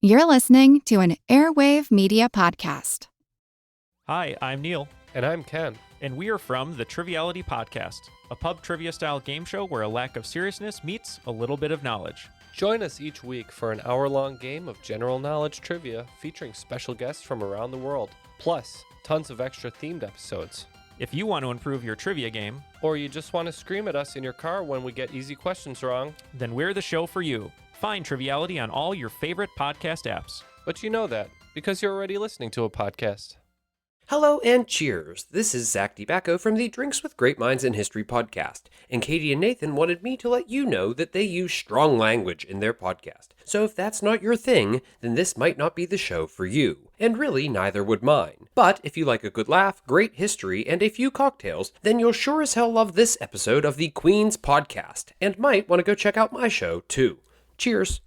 You're listening to an Airwave Media Podcast. Hi, I'm Neil. And I'm Ken. And we are from the Triviality Podcast, a pub trivia-style game show where a lack of seriousness meets a little bit of knowledge. Join us each week for an hour-long game of general knowledge trivia featuring special guests from around the world, plus tons of extra themed episodes. If you want to improve your trivia game, or you just want to scream at us in your car when we get easy questions wrong, then we're the show for you. Find Triviality on all your favorite podcast apps. But you know that, because you're already listening to a podcast. Hello and cheers. This is Zach DeBacco from the Drinks with Great Minds in History podcast. And Katie and Nathan wanted me to let you know that they use strong language in their podcast. So if that's not your thing, then this might not be the show for you. And really, neither would mine. But if you like a good laugh, great history, and a few cocktails, then you'll sure as hell love this episode of the Queen's Podcast. And might want to go check out my show, too. Cheers.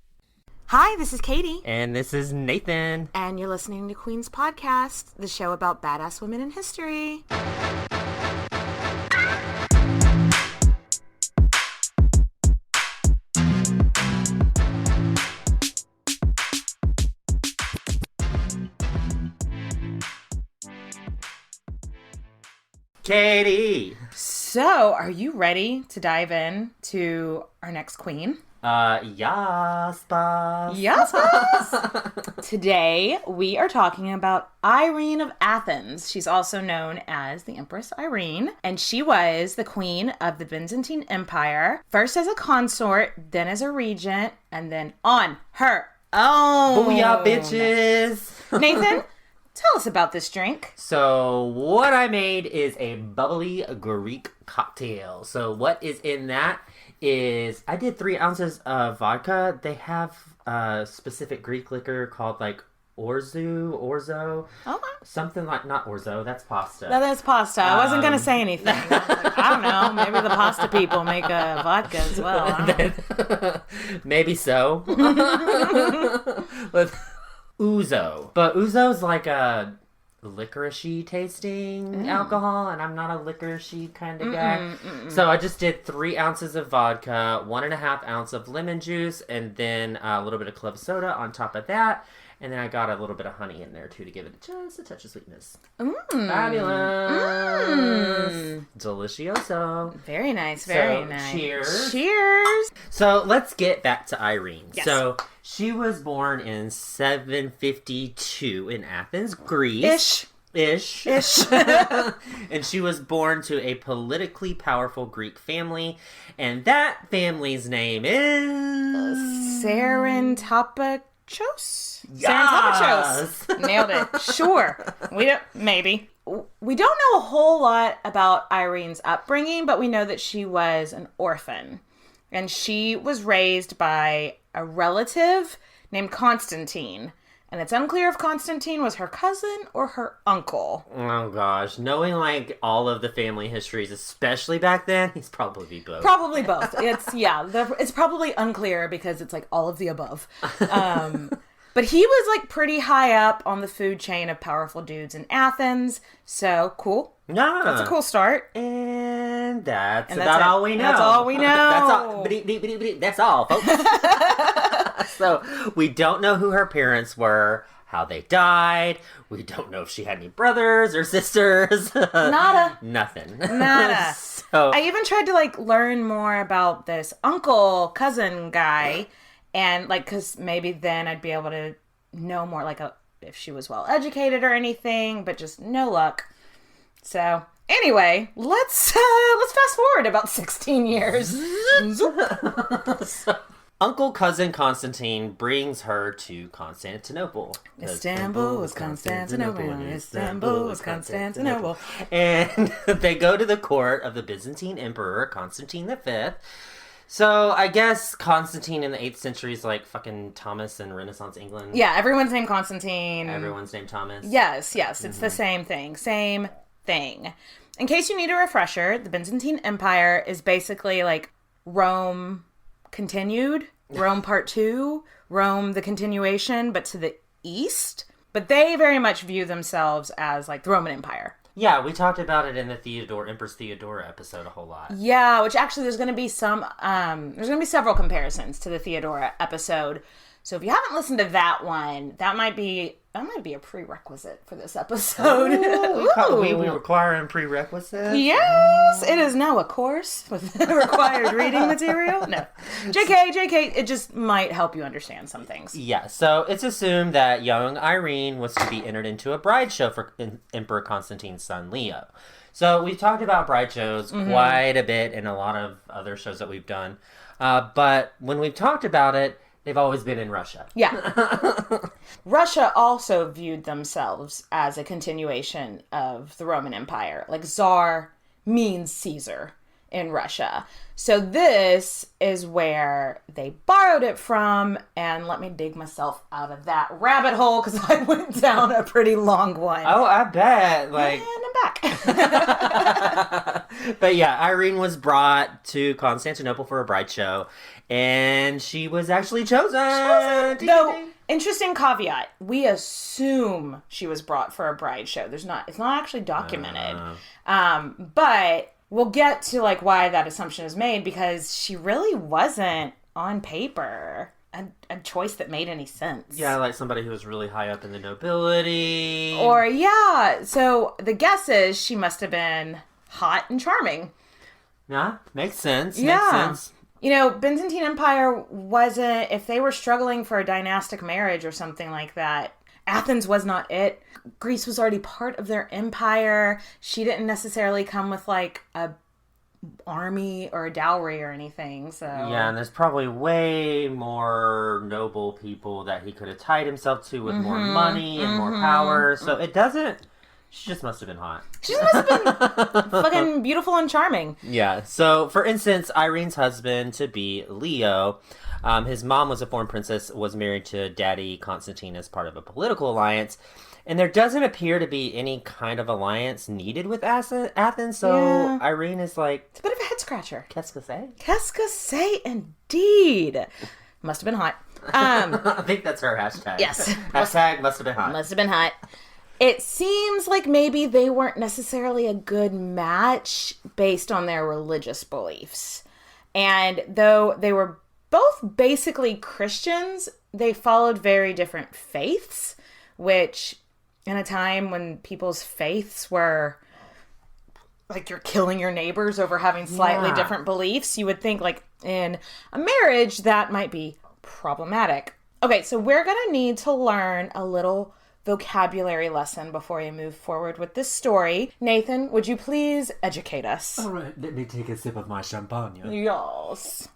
Hi, this is Katie. And this is Nathan. And you're listening to Queen's Podcast, the show about badass women in history. Katie! So, are you ready to dive in to our next queen? Yes, boss. Yes, boss. Today, we are talking about Irene of Athens. She's also known as the Empress Irene, and she was the queen of the Byzantine Empire, first as a consort, then as a regent, and then on her own. Booyah, bitches! Nathan, tell us about this drink. So, what I made is a bubbly Greek cocktail. So, what is in that is I did 3 ounces of vodka. They have a specific Greek liquor called like orzo. Okay. Something like, not orzo, that's pasta. No, that's pasta. I wasn't going to say anything. I don't know. Maybe the pasta people make a vodka as well. I don't know. Maybe so. With ouzo. But ouzo's like a licorice-y tasting alcohol, and I'm not a licorice-y kind of guy. So I just did 3 ounces of vodka, 1.5 ounce of lemon juice, and then a little bit of club soda on top of that. And then I got a little bit of honey in there, too, to give it just a touch of sweetness. Fabulous. Delicioso. Very nice, very nice. Cheers. Cheers. So let's get back to Irene. Yes. So she was born in 752 in Athens, Greece. Ish. And she was born to a politically powerful Greek family. And that family's name is... Sarantopachos? Yes! Nailed it. Sure. We don't know a whole lot about Irene's upbringing, but we know that she was an orphan. And she was raised by a relative named Constantine. And it's unclear if Constantine was her cousin or her uncle. Oh gosh, knowing like all of the family histories, especially back then, he's probably both. Probably both. It's probably unclear because it's like all of the above. But he was like pretty high up on the food chain of powerful dudes in Athens. So cool. Yeah. That's a cool start. And that's about all we know. That's all we know. That's all, folks. So we don't know who her parents were, how they died. We don't know if she had any brothers or sisters. Nada. Nothing. Nada. So I even tried to like learn more about this cousin guy, and like, cause maybe then I'd be able to know more, like if she was well educated or anything, but just no luck. So anyway, let's fast forward about 16 years. So, Uncle Cousin Constantine brings her to Constantinople. Istanbul was Constantinople. Istanbul was Constantinople. And they go to the court of the Byzantine Emperor, Constantine V. So I guess Constantine in the 8th century is like fucking Thomas in Renaissance England. Yeah, everyone's named Constantine. Everyone's named Thomas. Yes, it's the same thing. Same thing. In case you need a refresher, the Byzantine Empire is basically like Rome continued, Rome Part 2, Rome the continuation, but to the east. But they very much view themselves as like the Roman Empire. Yeah, we talked about it in the Empress Theodora episode a whole lot. Yeah, which actually there's going to be several comparisons to the Theodora episode. So if you haven't listened to that one, that might be a prerequisite for this episode. We requiring prerequisites? Yes, it is now a course with required reading material. No, JK, it just might help you understand some things. Yeah, so it's assumed that young Irene was to be entered into a bride show for Emperor Constantine's son, Leo. So we've talked about bride shows quite a bit in a lot of other shows that we've done. But when we've talked about it, they've always been in Russia. Yeah. Russia also viewed themselves as a continuation of the Roman Empire. Like Tsar means Caesar in Russia. So this is where they borrowed it from. And let me dig myself out of that rabbit hole because I went down a pretty long one. Oh, I bet. And I'm back. But yeah, Irene was brought to Constantinople for a bride show. And she was actually chosen. Though, interesting caveat. We assume she was brought for a bride show. It's not actually documented. But we'll get to like why that assumption is made because she really wasn't on paper a choice that made any sense. Yeah, like somebody who was really high up in the nobility. Or so the guess is she must have been hot and charming. Yeah, makes sense. Yeah. Makes sense. You know, Byzantine Empire wasn't, if they were struggling for a dynastic marriage or something like that, Athens was not it. Greece was already part of their empire. She didn't necessarily come with like a army or a dowry or anything, so... Yeah, and there's probably way more noble people that he could have tied himself to with more money and more power, so it doesn't... She just must have been hot. She must have been fucking beautiful and charming. Yeah. So, for instance, Irene's husband-to-be, Leo, his mom was a foreign princess, was married to Daddy Constantine as part of a political alliance. And there doesn't appear to be any kind of alliance needed with Athens, so Irene is like... It's a bit of a head-scratcher. Qu'est-ce que c'est? Qu'est-ce que c'est, indeed. Must have been hot. I think that's her hashtag. Yes. Hashtag must have been hot. Must have been hot. It seems like maybe they weren't necessarily a good match based on their religious beliefs. And though they were both basically Christians, they followed very different faiths, which in a time when people's faiths were like you're killing your neighbors over having slightly different beliefs, you would think like in a marriage that might be problematic. Okay, so we're going to need to learn a little vocabulary lesson before we move forward with this story. Nathan, would you please educate us? All right, let me take a sip of my champagne. Yes.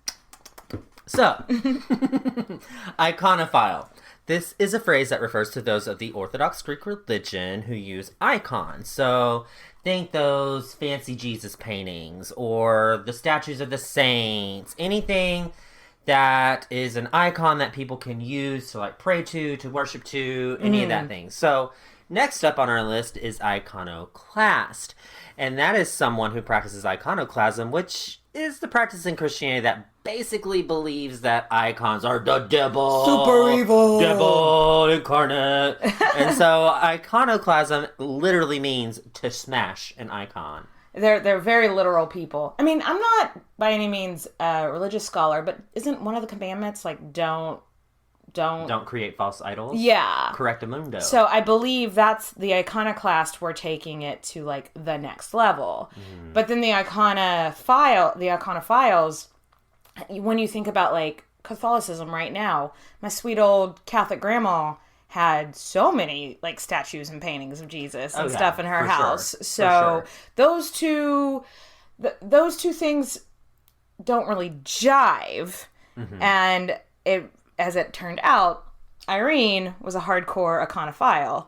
So, iconophile. This is a phrase that refers to those of the Orthodox Greek religion who use icons. So, think those fancy Jesus paintings or the statues of the saints, anything that is an icon that people can use to like pray to worship to, any of that thing. So next up on our list is iconoclast. And that is someone who practices iconoclasm, which is the practice in Christianity that basically believes that icons are the devil. Super evil. Devil incarnate. And so iconoclasm literally means to smash an icon. They're very literal people. I mean, I'm not by any means a religious scholar, but isn't one of the commandments like don't create false idols? Yeah. Correctamundo. So I believe that's the iconoclast we're taking it to like the next level. But then the iconophiles, when you think about like Catholicism right now, my sweet old Catholic grandma had so many like statues and paintings of Jesus and stuff in her house. Sure. So those two things don't really jive. And as it turned out, Irene was a hardcore iconophile.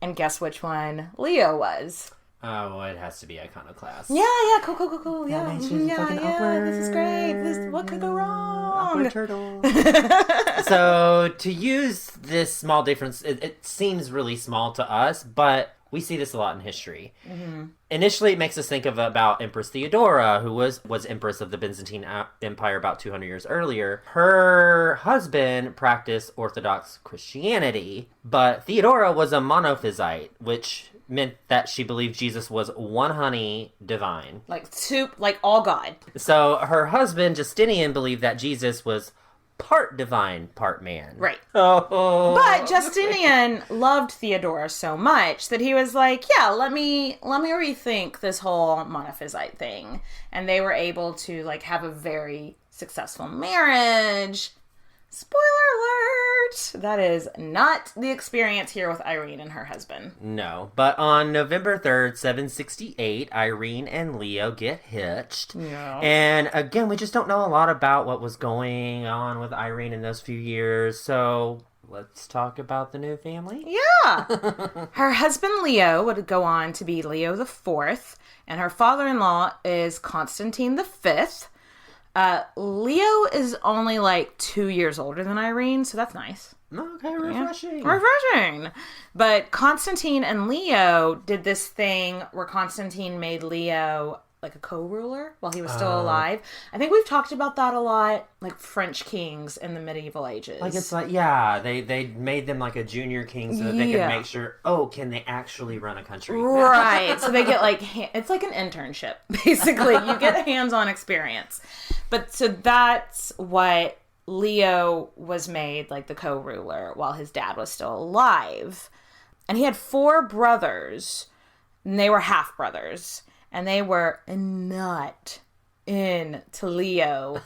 And guess which one Leo was? Oh, well, it has to be iconoclast. Yeah, cool. Yeah, makes you fucking awkward. This is great. What could go wrong? Awkward turtle. So, to use this small difference, it seems really small to us, but we see this a lot in history. Initially, it makes us think about Empress Theodora, who was empress of the Byzantine Empire about 200 years earlier. Her husband practiced Orthodox Christianity, but Theodora was a monophysite, which meant that she believed Jesus was one honey divine. Like all God. So her husband, Justinian, believed that Jesus was part divine, part man. Right. Oh. But Justinian loved Theodora so much that he was like, yeah, let me rethink this whole monophysite thing. And they were able to like have a very successful marriage. Spoiler alert! That is not the experience here with Irene and her husband. No, but on November 3rd, 768, Irene and Leo get hitched. Yeah. And again, we just don't know a lot about what was going on with Irene in those few years, so let's talk about the new family. Yeah. Her husband Leo would go on to be Leo IV, and her father-in-law is Constantine V. Leo is only like 2 years older than Irene, so that's nice. Okay, refreshing. Yeah. Refreshing. But Constantine and Leo did this thing where Constantine made Leo like a co-ruler while he was still alive. I think we've talked about that a lot, like French kings in the medieval ages. Like, it's like, yeah, they made them like a junior king so that they could make sure, can they actually run a country? Right. So they get like, it's like an internship, basically. You get hands-on experience. But so that's what Leo was made, like the co-ruler, while his dad was still alive. And he had 4 brothers, and they were half-brothers. And they were not into Leo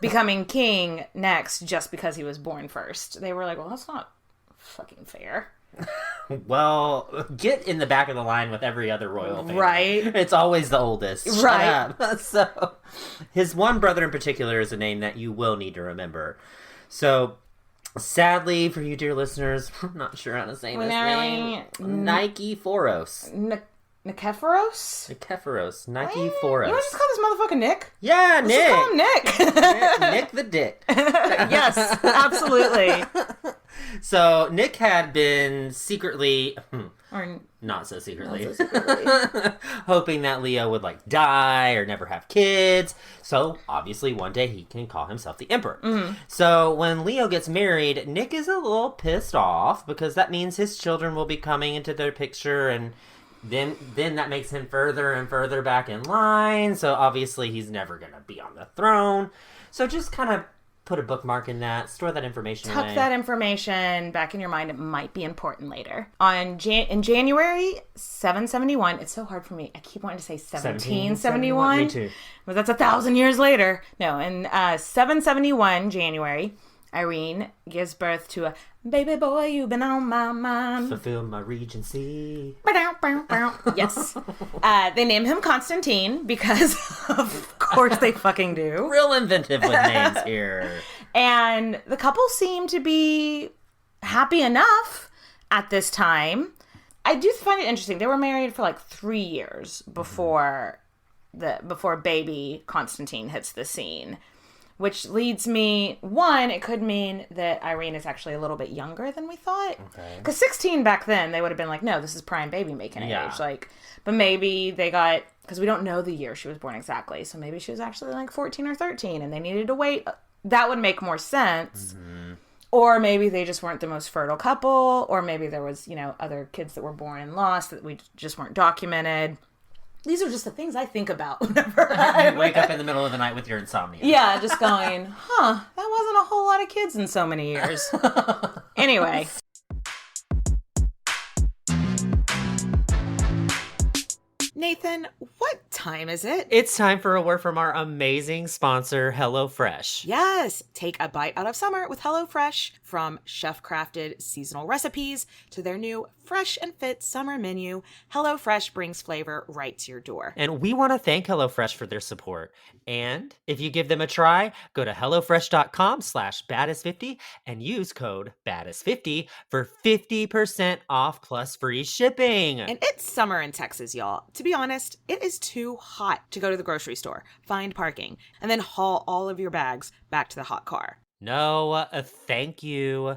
becoming king next just because he was born first. They were like, well, that's not fucking fair. Well, get in the back of the line with every other royal family. Right. It's always the oldest. Right. So, his one brother in particular is a name that you will need to remember. So, sadly for you, dear listeners, I'm not sure how to say this name. Nikephoros. Nikephoros? Nikephoros. Nikephoros. You want to just call this motherfucker Nick? Yeah, Let's Nick. just call him Nick. Nick the Dick. Yes, absolutely. So, Nick had been secretly, or not so secretly, hoping that Leo would, like, die or never have kids. So, obviously, one day he can call himself the emperor. Mm-hmm. So, when Leo gets married, Nick is a little pissed off because that means his children will be coming into their picture, and then that makes him further and further back in line. So, obviously, he's never going to be on the throne. So, just kind of put a bookmark in that, store that information away. Tuck that information back in your mind. It might be important later. In January 771, it's so hard for me. I keep wanting to say 1771. Me too. But that's 1,000 years later. No, in 771, January, Irene gives birth to a baby boy. You've been on my mind. Fulfill my regency. Yes. They name him Constantine because, of course, they fucking do. Real inventive with names here. And the couple seem to be happy enough at this time. I do find it interesting. They were married for like 3 years before baby Constantine hits the scene. Which leads me, one, it could mean that Irene is actually a little bit younger than we thought. Okay. Because 16 back then, they would have been like, no, this is prime baby making age. Like, but maybe they got, because we don't know the year she was born exactly, so maybe she was actually like 14 or 13 and they needed to wait. That would make more sense. Mm-hmm. Or maybe they just weren't the most fertile couple, or maybe there was, other kids that were born and lost that we just weren't documented. These are just the things I think about whenever you wake up in the middle of the night with your insomnia. Yeah, just going, that wasn't a whole lot of kids in so many years. Anyway. Nathan, what time is it? It's time for a word from our amazing sponsor, HelloFresh. Yes, take a bite out of summer with HelloFresh. From chef-crafted seasonal recipes to their new fresh and fit summer menu, HelloFresh brings flavor right to your door. And we want to thank HelloFresh for their support. And if you give them a try, go to HelloFresh.com/baddest50 and use code baddest50 for 50% off plus free shipping. And it's summer in Texas, y'all. To be honest, it is too hot to go to the grocery store, find parking, and then haul all of your bags back to the hot car. No, thank you.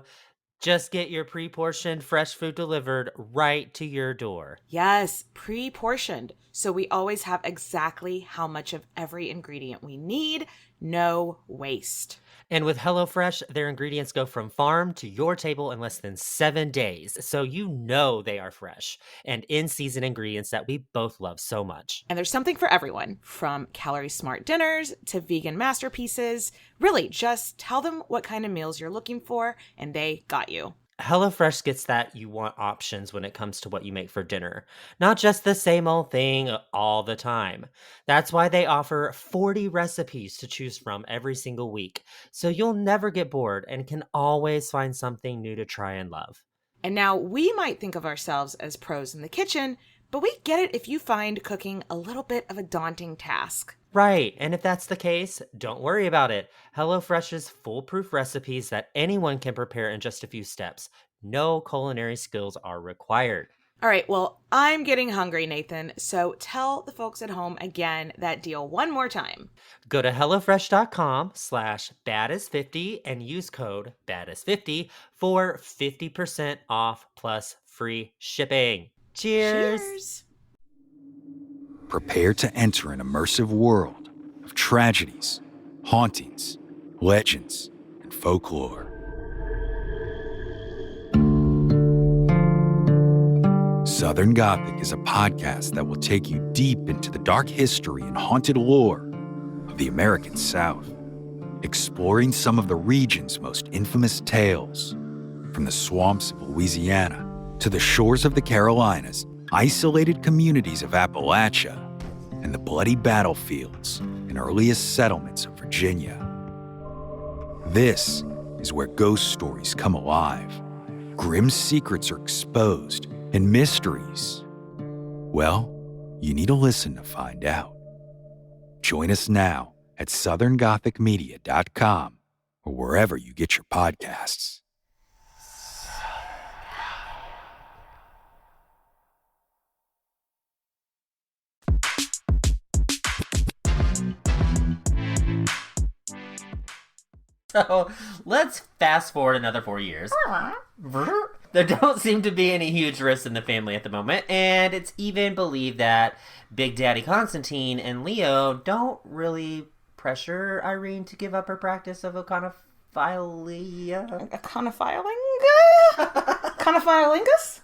Just get your pre-portioned fresh food delivered right to your door. Yes, pre-portioned. So we always have exactly how much of every ingredient we need, no waste. And with HelloFresh, their ingredients go from farm to your table in less than 7 days. So you know they are fresh and in-season ingredients that we both love so much. And there's something for everyone, from calorie-smart dinners to vegan masterpieces. Really, just tell them what kind of meals you're looking for, and they got you. HelloFresh gets that you want options when it comes to what you make for dinner, not just the same old thing all the time. That's why they offer 40 recipes to choose from every single week, so you'll never get bored and can always find something new to try and love. And now we might think of ourselves as pros in the kitchen, but we get it if you find cooking a little bit of a daunting task. Right, and if that's the case, don't worry about it. HelloFresh's foolproof recipes that anyone can prepare in just a few steps. No culinary skills are required. All right, well, I'm getting hungry, Nathan, so tell the folks at home again that deal one more time. Go to HelloFresh.com/baddas50 and use code baddas50 for 50% off plus free shipping. Cheers! Prepare to enter an immersive world of tragedies, hauntings, legends, and folklore. Southern Gothic is a podcast that will take you deep into the dark history and haunted lore of the American South, exploring some of the region's most infamous tales, from the swamps of Louisiana to the shores of the Carolinas, isolated communities of Appalachia, and the bloody battlefields and earliest settlements of Virginia. This is where ghost stories come alive, grim secrets are exposed, and mysteries, well, you need to listen to find out. Join us now at southerngothicmedia.com or wherever you get your podcasts. So let's fast forward another 4 years. There don't seem to be any huge risks in the family at the moment, and it's even believed that Big Daddy Constantine and Leo don't really pressure Irene to give up her practice of iconophilia. Conophilingus?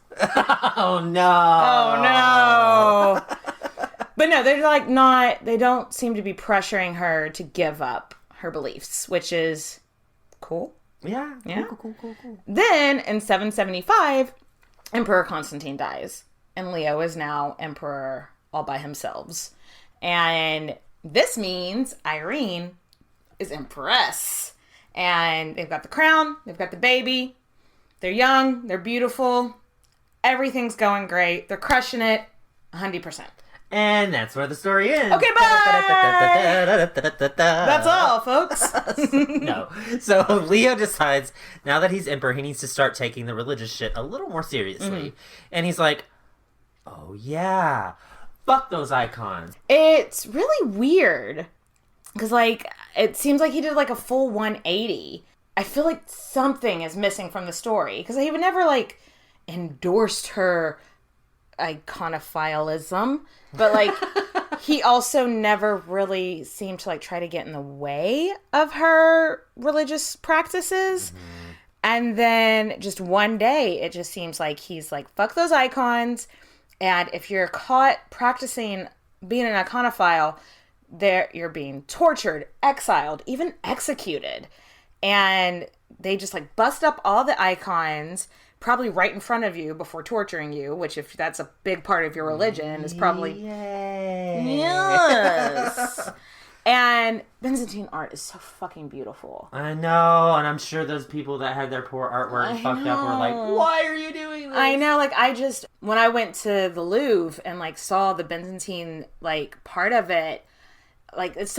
Oh no! Oh no! But no, they're like not. They don't seem to be pressuring her to give up her beliefs, which is cool. Yeah. Cool. Then in 775, Emperor Constantine dies, and Leo is now emperor all by himself. And this means Irene is empress. And they've got the crown, they've got the baby, they're young, they're beautiful, everything's going great, they're crushing it 100%. And that's where the story ends. Okay, bye! That's all, folks. No. So Leo decides, now that he's emperor, he needs to start taking the religious shit a little more seriously. Mm-hmm. And he's like, oh yeah, fuck those icons. It's really weird. Because, like, it seems like he did, like, a full 180. I feel like something is missing from the story. Because he would never, like, endorsed her iconophilism. But, like, he also never really seemed to, like, try to get in the way of her religious practices. Mm-hmm. And then just one day, it just seems like he's like, fuck those icons. And if you're caught practicing being an iconophile, you're being tortured, exiled, even executed. And they just like bust up all the icons, probably right in front of you before torturing you, which if that's a big part of your religion is probably... Yay. Yes. And Byzantine art is so fucking beautiful. I know, and I'm sure those people that had their poor artwork fucked up were like, why are you doing this? I know, like, when I went to the Louvre and, like, saw the Byzantine, like, part of it, like, it's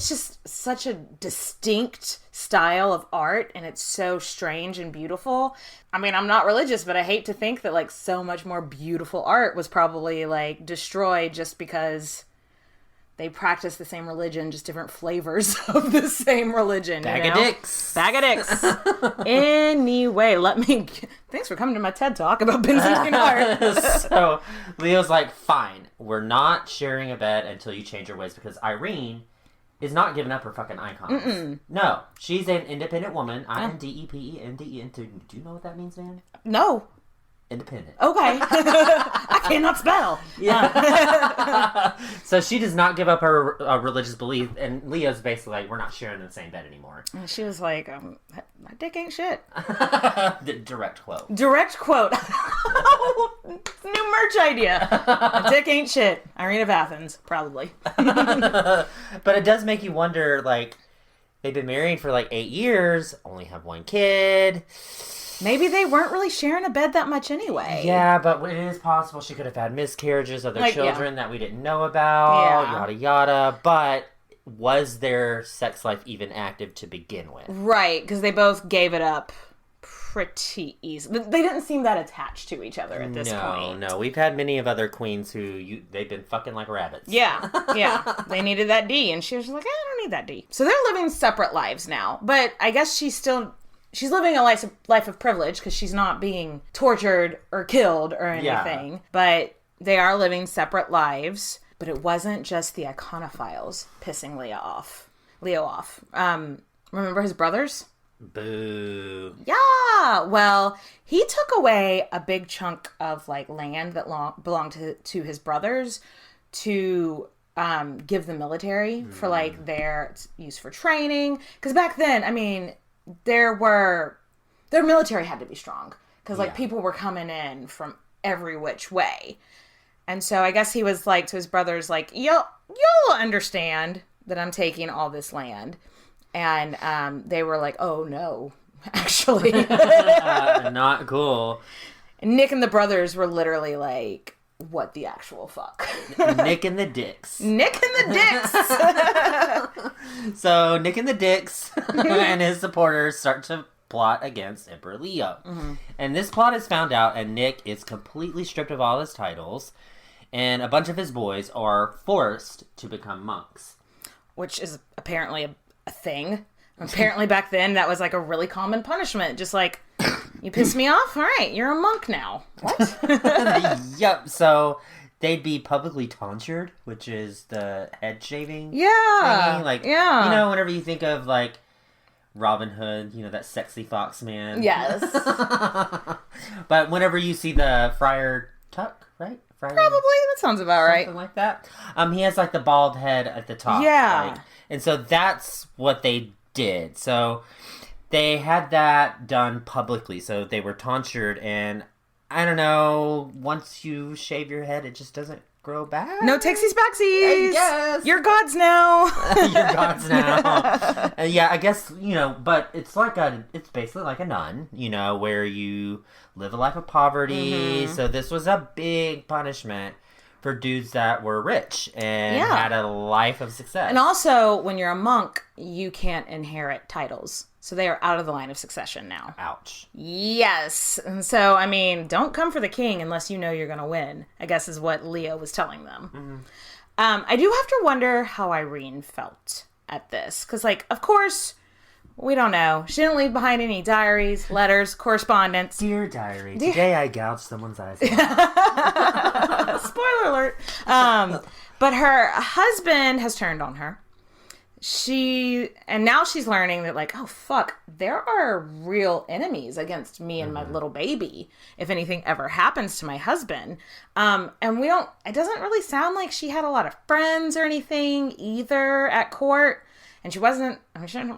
just such a distinct style of art, and it's so strange and beautiful. I mean, I'm not religious, but I hate to think that, like, so much more beautiful art was probably, like, destroyed just because they practice the same religion, just different flavors of the same religion. Bag of dicks. Anyway, thanks for coming to my TED Talk about Byzantine art. So Leo's like, fine, we're not sharing a bed until you change your ways, because Irene is not giving up her fucking icons. Mm-mm. No, she's an independent woman. INDEPENDENT. Do you know what that means, man? No. Independent. Okay. I cannot spell. Yeah. So she does not give up her religious belief, and Leo's basically like, we're not sharing the same bed anymore. And she was like, my dick ain't shit. The direct quote. Direct quote. New merch idea. My dick ain't shit. Irene of Athens, probably. But it does make you wonder, like, they've been married for like 8 years, only have one kid. Maybe they weren't really sharing a bed that much anyway. Yeah, but it is possible she could have had miscarriages of their Like, children that we didn't know about, yada yada. But was their sex life even active to begin with? Right, because they both gave it up pretty easy. They didn't seem that attached to each other at this point. No. We've had many of other queens they've been fucking like rabbits. Yeah. They needed that D, and she was like, I don't need that D. So they're living separate lives now. But I guess she's living a life of privilege because she's not being tortured or killed or anything. Yeah. But they are living separate lives. But it wasn't just the iconophiles pissing Leo off. Remember his brothers? Boo. Yeah. Well, he took away a big chunk of like land that belonged to his brothers to give the military for like their use for training. Because back then, I mean, their military had to be strong because like people were coming in from every which way. And so I guess he was like to his brothers, like, you'll understand that I'm taking all this land. And they were like, oh, no, actually. Not cool. And Nick and the brothers were literally like, what the actual fuck? Nick and the Dicks. Nick and the Dicks. So Nick and the Dicks and his supporters start to plot against Emperor Leo. Mm-hmm. And this plot is found out, and Nick is completely stripped of all his titles. And a bunch of his boys are forced to become monks. Which is apparently a thing. Apparently back then that was like a really common punishment. Just like, you piss me off? All right, you're a monk now. What? Yep, so they'd be publicly tonsured, which is the head shaving thingy. Like, you know, whenever you think of like Robin Hood, you know, that sexy fox man. Yes. But whenever you see the Friar Tuck, right? Probably, that sounds about right. Something like that. He has like the bald head at the top. Yeah. Like, and so that's what they did. So they had that done publicly. So they were tonsured, and I don't know, once you shave your head, it just doesn't grow back. No takesies backsies. Yes. You're gods now. You're gods now. Yeah, I guess, you know, but it's basically like a nun, you know, where you live a life of poverty. Mm-hmm. So this was a big punishment for dudes that were rich and had a life of success. And also, when you're a monk, you can't inherit titles. So they are out of the line of succession now. Ouch. Yes. And so, I mean, don't come for the king unless you know you're going to win, I guess is what Leo was telling them. Mm-hmm. I do have to wonder how Irene felt at this. Because, like, of course, we don't know. She didn't leave behind any diaries, letters, correspondence. Dear diary, today I gouged someone's eyes out. Spoiler alert. But her husband has turned on her. And now she's learning that, like, oh, fuck, there are real enemies against me and my little baby if anything ever happens to my husband. And it doesn't really sound like she had a lot of friends or anything either at court. And she didn't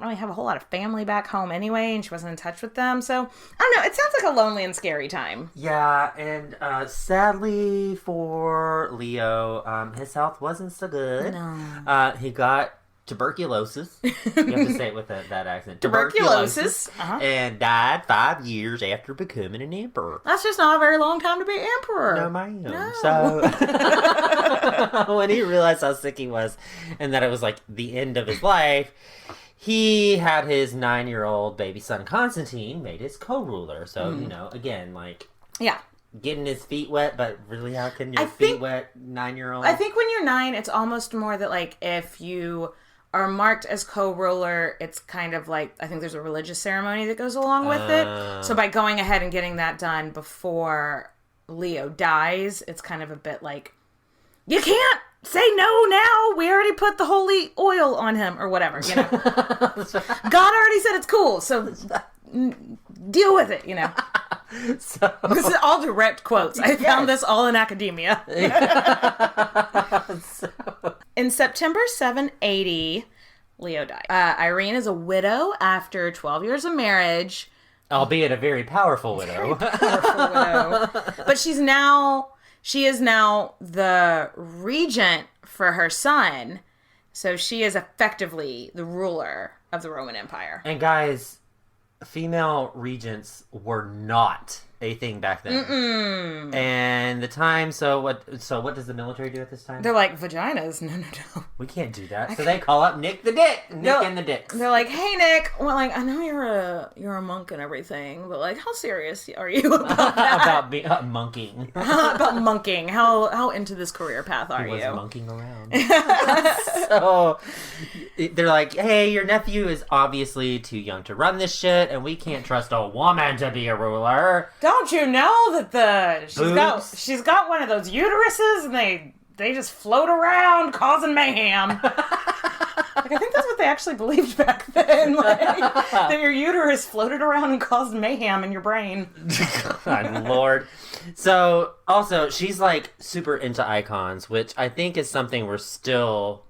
really have a whole lot of family back home anyway, and she wasn't in touch with them. So, I don't know, it sounds like a lonely and scary time. Yeah, and sadly for Leo, his health wasn't so good. No. He got tuberculosis. You have to say it with that accent. Tuberculosis. And died 5 years after becoming an emperor. That's just not a very long time to be emperor. No, ma'am. No. So, when he realized how sick he was and that it was like the end of his life, he had his 9-year-old baby son, Constantine, made his co-ruler. So, you know, again, like... Yeah. Getting his feet wet, but really, how can your feet wet 9-year-old? I think when you're 9, it's almost more that, like, if you are marked as co-ruler, it's kind of like, I think there's a religious ceremony that goes along with it. So by going ahead and getting that done before Leo dies, it's kind of a bit like, you can't say no now. We already put the holy oil on him or whatever, you know. God already said it's cool, so deal with it, you know. So This is all direct quotes. I found this all in academia. In September 780, Leo died. Irene is a widow after 12 years of marriage. albeit a very powerful widow. But she is now the regent for her son. So she is effectively the ruler of the Roman Empire. And guys, female regents were not a thing back then. Mm-mm. And the time, so what does the military do at this time? They're like, vaginas? No. We can't do that. So they call up Nick the Dick. Nick and the Dicks. They're like, hey, Nick. Well, like, I know you're a monk and everything, but like, how serious are you about that? About monking. About monking. How into this career path are He was you? monking around. So they're like, hey, your nephew is obviously too young to run this shit, and we can't trust a woman to be a ruler. Don't you know that Boobs? she's got one of those uteruses and they just float around causing mayhem. Like, I think that's what they actually believed back then. Like, that your uterus floated around and caused mayhem in your brain. God, Lord. So, also, she's like super into icons, which I think is something we're still,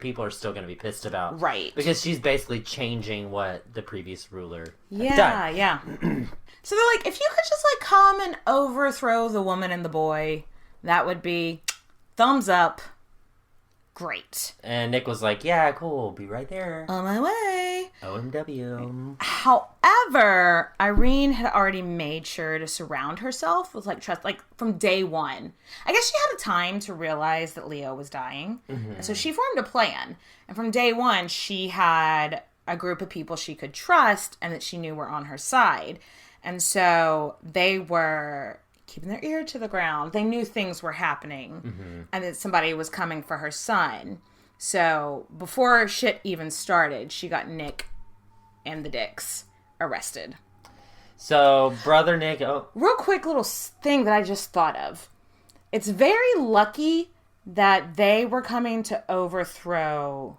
people are still going to be pissed about. Right. Because she's basically changing what the previous ruler had done. Yeah. So they're like, if you could just like come and overthrow the woman and the boy, that would be thumbs up. Great. And Nick was like, yeah, cool, be right there. On my way. OMW. However, Irene had already made sure to surround herself with trust, from day one. I guess she had a time to realize that Leo was dying. Mm-hmm. And so she formed a plan. And from day one, she had a group of people she could trust and that she knew were on her side. And so they were keeping their ear to the ground. They knew things were happening and that somebody was coming for her son. So before shit even started, she got Nick and the Dicks arrested. So brother Nick... Real quick little thing that I just thought of. It's very lucky that they were coming to overthrow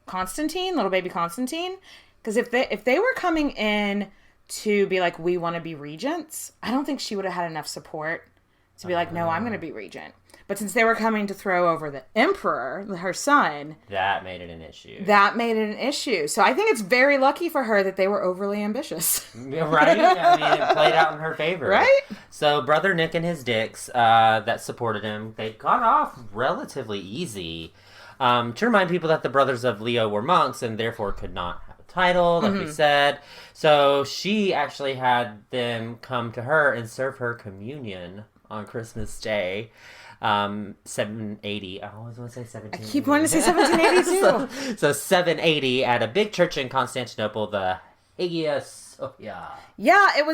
Constantine, little baby Constantine. Because if they were coming in to be like, we want to be regents, I don't think she would have had enough support to be like, no, I'm going to be regent. But since they were coming to throw over the emperor, her son, that made it an issue. So I think it's very lucky for her that they were overly ambitious. Right? I mean, it played out in her favor. Right? So brother Nick and his Dicks that supported him, they got off relatively easy. To remind people that the brothers of Leo were monks and therefore could not have a title, like we said. So she actually had them come to her and serve her communion on Christmas Day. 780. I always want to say 1780. I keep wanting to say 1780 too. So 780 at a big church in Constantinople, the Hagia Sophia. Yeah, it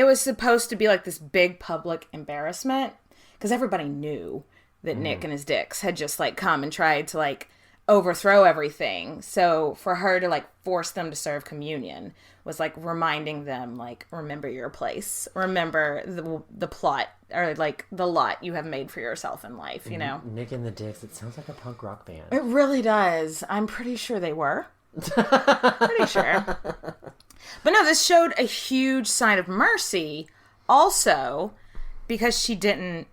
was supposed to be like this big public embarrassment because everybody knew that Nick and his Dicks had just come and tried to overthrow everything. So for her to force them to serve communion was reminding them remember your place, remember the plot or the lot you have made for yourself in life, you know. Nick and the Dicks, it sounds like a punk rock band. It really does. I'm pretty sure they were. Pretty sure. But no, this showed a huge sign of mercy also because she didn't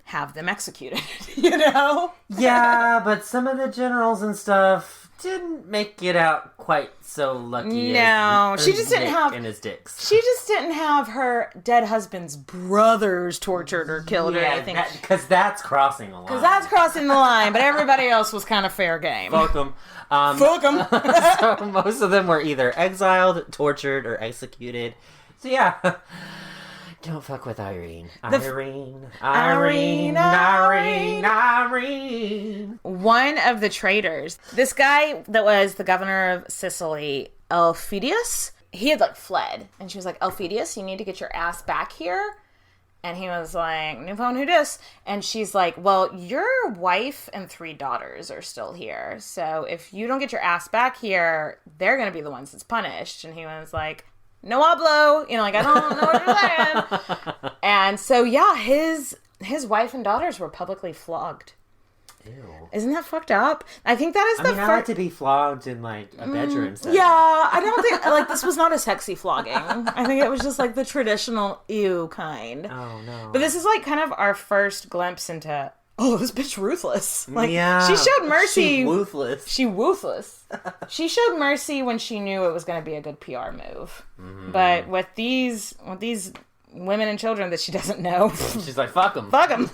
have them executed, you know? Yeah, but some of the generals and stuff didn't make it out quite so lucky. No, she just didn't Nick have... and his Dicks. She just didn't have her dead husband's brothers tortured or killed or anything. Because that's crossing the line. But everybody else was kind of fair game. Fuck them. Fuck them. So most of them were either exiled, tortured, or executed. So yeah... Don't fuck with Irene. Irene. One of the traitors, this guy that was the governor of Sicily, Elphidius, he had fled. And she was like, Elphidius, you need to get your ass back here. And he was like, new phone, who dis? And she's like, well, your wife and 3 daughters are still here. So if you don't get your ass back here, they're going to be the ones that's punished. And he was like, no hablo, I don't know what you're saying. And so, yeah, his wife and daughters were publicly flogged. Ew. Isn't that fucked up? I think that is the I like to be flogged in, like, a bedroom setting. Yeah, I don't think, like, this was not a sexy flogging. I think it was just, like, the traditional ew kind. Oh, no. But this is, like, kind of our first glimpse into, oh, this bitch ruthless. Like, yeah. she showed mercy. She ruthless. She ruthless. She showed mercy when she knew it was going to be a good PR move. But with these women and children that she doesn't know, she's like, fuck them. fuck them.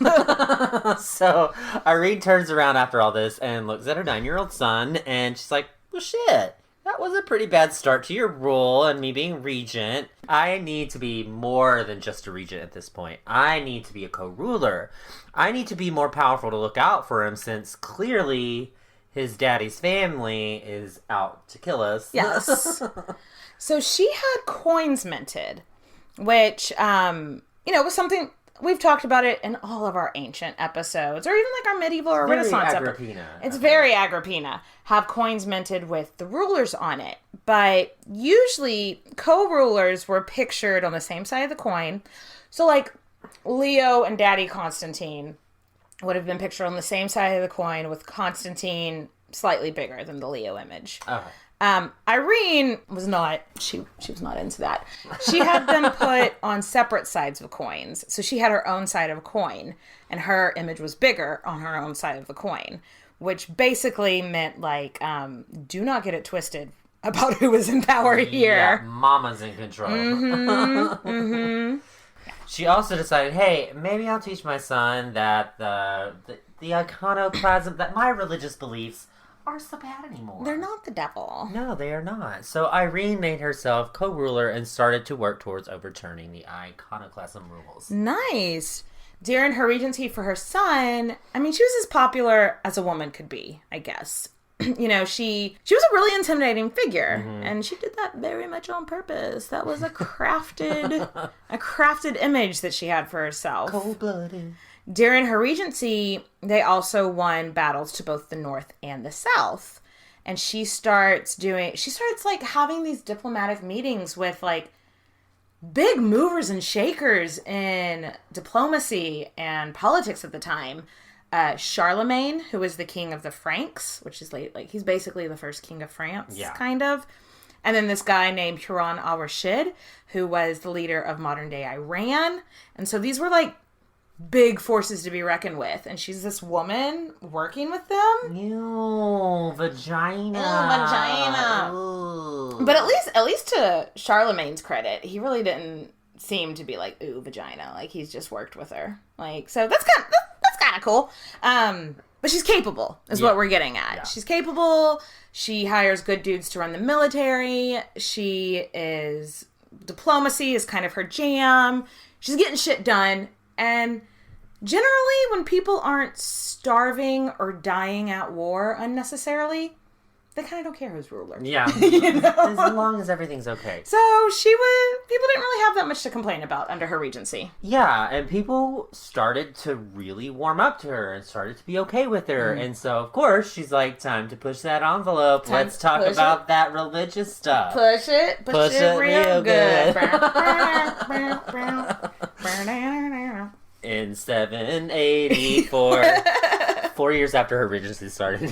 So Irene turns around after all this and looks at her 9-year-old son, and she's like, well, shit. That was a pretty bad start to your rule and me being regent. I need to be more than just a regent at this point. I need to be a co-ruler. I need to be more powerful to look out for him, since clearly his daddy's family is out to kill us. Yes. So she had coins minted, which, was something we've talked about it in all of our ancient episodes, or even like our medieval or Renaissance episodes. It's very Agrippina. Have coins minted with the rulers on it. But usually co-rulers were pictured on the same side of the coin. So like Leo and Daddy Constantine would have been pictured on the same side of the coin, with Constantine slightly bigger than the Leo image. Okay. Irene was not, she was not into that. She had them put on separate sides of coins. So she had her own side of a coin, and her image was bigger on her own side of the coin, which basically meant, like, do not get it twisted about who was in power here. Yeah, mama's in control. She also decided, hey, maybe I'll teach my son that the iconoclasm, that my religious beliefs aren't so bad anymore. They're not the devil. No, they are not. So Irene made herself co-ruler and started to work towards overturning the iconoclasm rules. Nice. During her regency for her son, I mean, she was as popular as a woman could be, I guess. You know, she was a really intimidating figure, and she did that very much on purpose. That was a crafted image that she had for herself. Cold-blooded. During her regency, they also won battles to both the north and the south. And she starts like having these diplomatic meetings with like big movers and shakers in diplomacy and politics at the time. Charlemagne, who was the king of the Franks, which is like he's basically the first king of France, kind of. And then this guy named Harun al-Rashid, who was the leader of modern day Iran. And so these were like big forces to be reckoned with, and she's this woman working with them. Ew, vagina. Ooh. But at least to Charlemagne's credit, he really didn't seem to be like, ooh, vagina. Like, he's just worked with her. Like, so that's kind of cool. But she's capable, is what we're getting at. Yeah. She's capable. She hires good dudes to run the military. Diplomacy is kind of her jam. She's getting shit done. And generally, when people aren't starving or dying at war unnecessarily, they kind of don't care who's ruler. Yeah. As long as everything's okay. So people didn't really have that much to complain about under her regency. Yeah, and people started to really warm up to her and started to be okay with her. And so, of course, she's like, time to push that envelope. Let's talk about that religious stuff. Push it real good. In 784, 4 years after her regency started,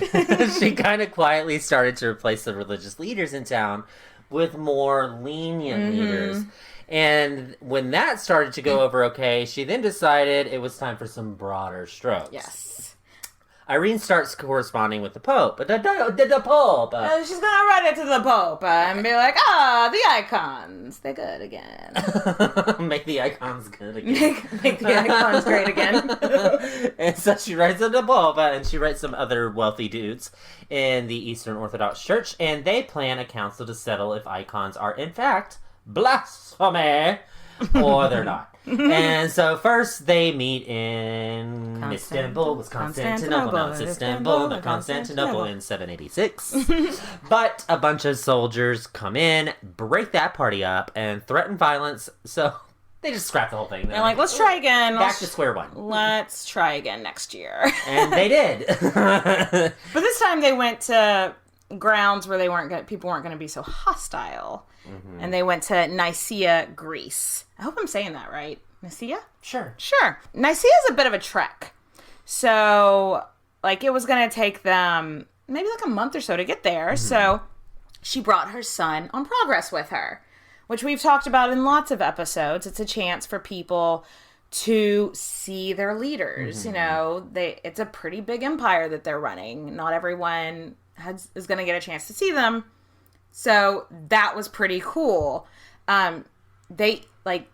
she kind of quietly started to replace the religious leaders in town with more lenient leaders. And when that started to go over okay, she then decided it was time for some broader strokes. Yes. Irene starts corresponding with the Pope. The Pope! She's gonna write it to the Pope and be like, the icons, they're good again. Make the icons good again. Make the icons great again. And so she writes to the Pope, and she writes some other wealthy dudes in the Eastern Orthodox Church, and they plan a council to settle if icons are, in fact, blasphemy, or they're not. And so first they meet in Constantinople in 786. But a bunch of soldiers come in, break that party up, and threaten violence. So they just scrap the whole thing. They're like, let's try again. Back to square one. Let's try again next year. And they did. But this time they went to grounds where people weren't going to be so hostile. And they went to Nicaea, Greece. I hope I'm saying that right. Nicaea? Sure. Nicaea is a bit of a trek. So like, it was going to take them maybe like a month or so to get there. So she brought her son on progress with her, which we've talked about in lots of episodes. It's a chance for people to see their leaders. You know, it's a pretty big empire that they're running. Not everyone is going to get a chance to see them. So that was pretty cool. There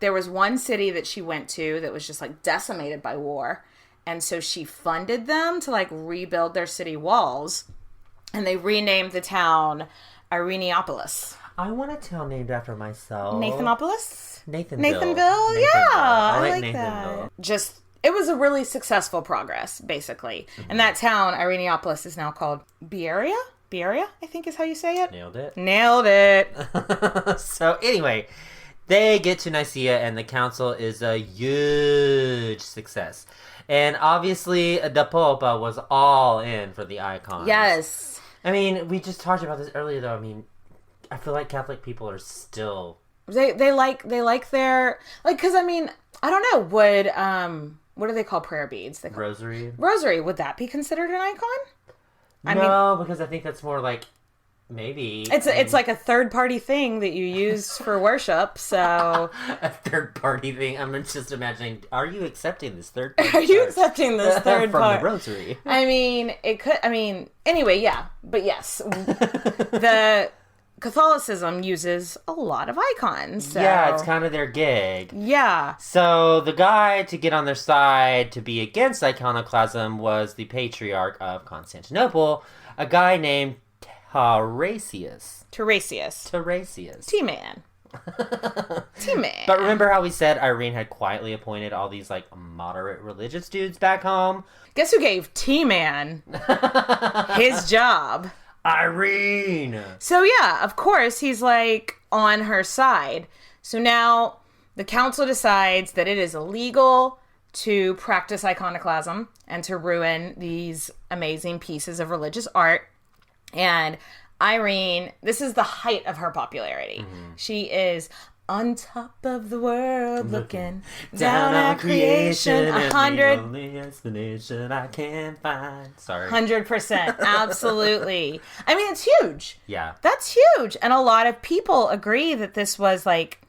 was one city that she went to that was just like decimated by war. And so she funded them to like rebuild their city walls. And they renamed the town Ireneopolis. I want a town named after myself. Nathanopolis? Nathanville. Yeah, I like Nathanville. that. Just, it was a really successful progress, basically. And that town, Ireneopolis, is now called Bearia? Bearia, I think is how you say it. Nailed it. So anyway, they get to Nicaea and the council is a huge success. And obviously, the Pope was all in for the icons. Yes. I mean, we just talked about this earlier, though. I mean, I feel like Catholic people are still... They like their... Like, because, I mean, I don't know, would... what do they call prayer beads? Rosary. Rosary, would that be considered an icon? No, because I think that's more like... Maybe. It's like a third-party thing that you use for worship, so... A third-party thing? I'm just imagining, are you accepting this third-party Are you accepting this third from part? the rosary? I mean, it could... I mean, anyway, yeah. But yes, the Catholicism uses a lot of icons, so... Yeah, it's kind of their gig. Yeah. So the guy to get on their side to be against iconoclasm was the Patriarch of Constantinople, a guy named Tarasius. T-Man. But remember how we said Irene had quietly appointed all these, like, moderate religious dudes back home? Guess who gave T-Man his job? Irene! So yeah, of course, he's, like, on her side. So now the council decides that it is illegal to practice iconoclasm and to ruin these amazing pieces of religious art. And Irene, this is the height of her popularity. She is on top of the world looking down at creation. 100. The only explanation I can find. Sorry. 100%. Absolutely. I mean, it's huge. Yeah. That's huge. And a lot of people agree that this was like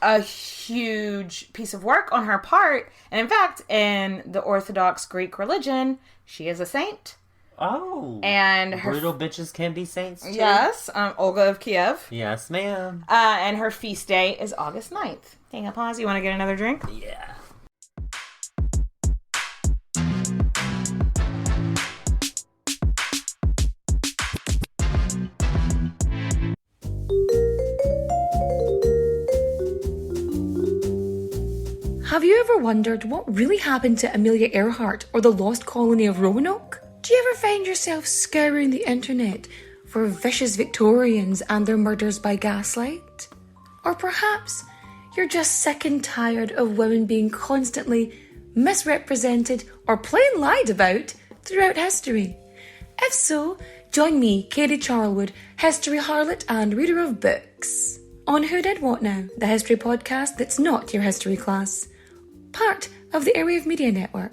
a huge piece of work on her part. And in fact, in the Orthodox Greek religion, she is a saint. Oh. And her brutal bitches can be saints too? Yes, Olga of Kiev. Yes, ma'am. And her feast day is August 9th. Hang on, pause. You want to get another drink? Yeah. Have you ever wondered what really happened to Amelia Earhart or the lost colony of Roanoke? Do you ever find yourself scouring the internet for vicious Victorians and their murders by gaslight? Or perhaps you're just sick and tired of women being constantly misrepresented or plain lied about throughout history? If so, join me, Katie Charlwood, history harlot and reader of books, on Who Did What Now, the history podcast that's not your history class. Part of the Airwave Media Network.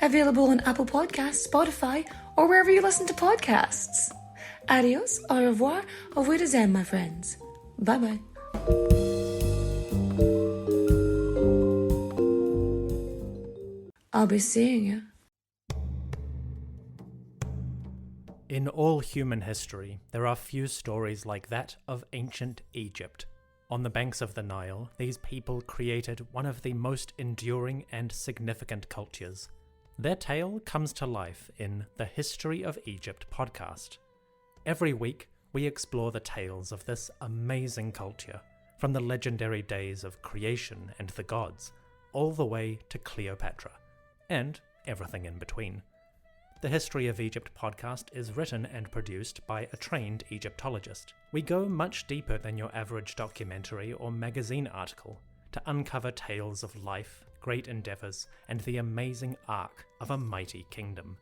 Available on Apple Podcasts, Spotify, or wherever you listen to podcasts. Adios, au revoir, auf Wiedersehen, my friends. Bye-bye. I'll be seeing you. In all human history, there are few stories like that of ancient Egypt. On the banks of the Nile, these people created one of the most enduring and significant cultures. Their tale comes to life in the History of Egypt podcast. Every week, we explore the tales of this amazing culture, from the legendary days of creation and the gods, all the way to Cleopatra, and everything in between. The History of Egypt podcast is written and produced by a trained Egyptologist. We go much deeper than your average documentary or magazine article to uncover tales of life, great endeavors, and the amazing arc of a mighty kingdom.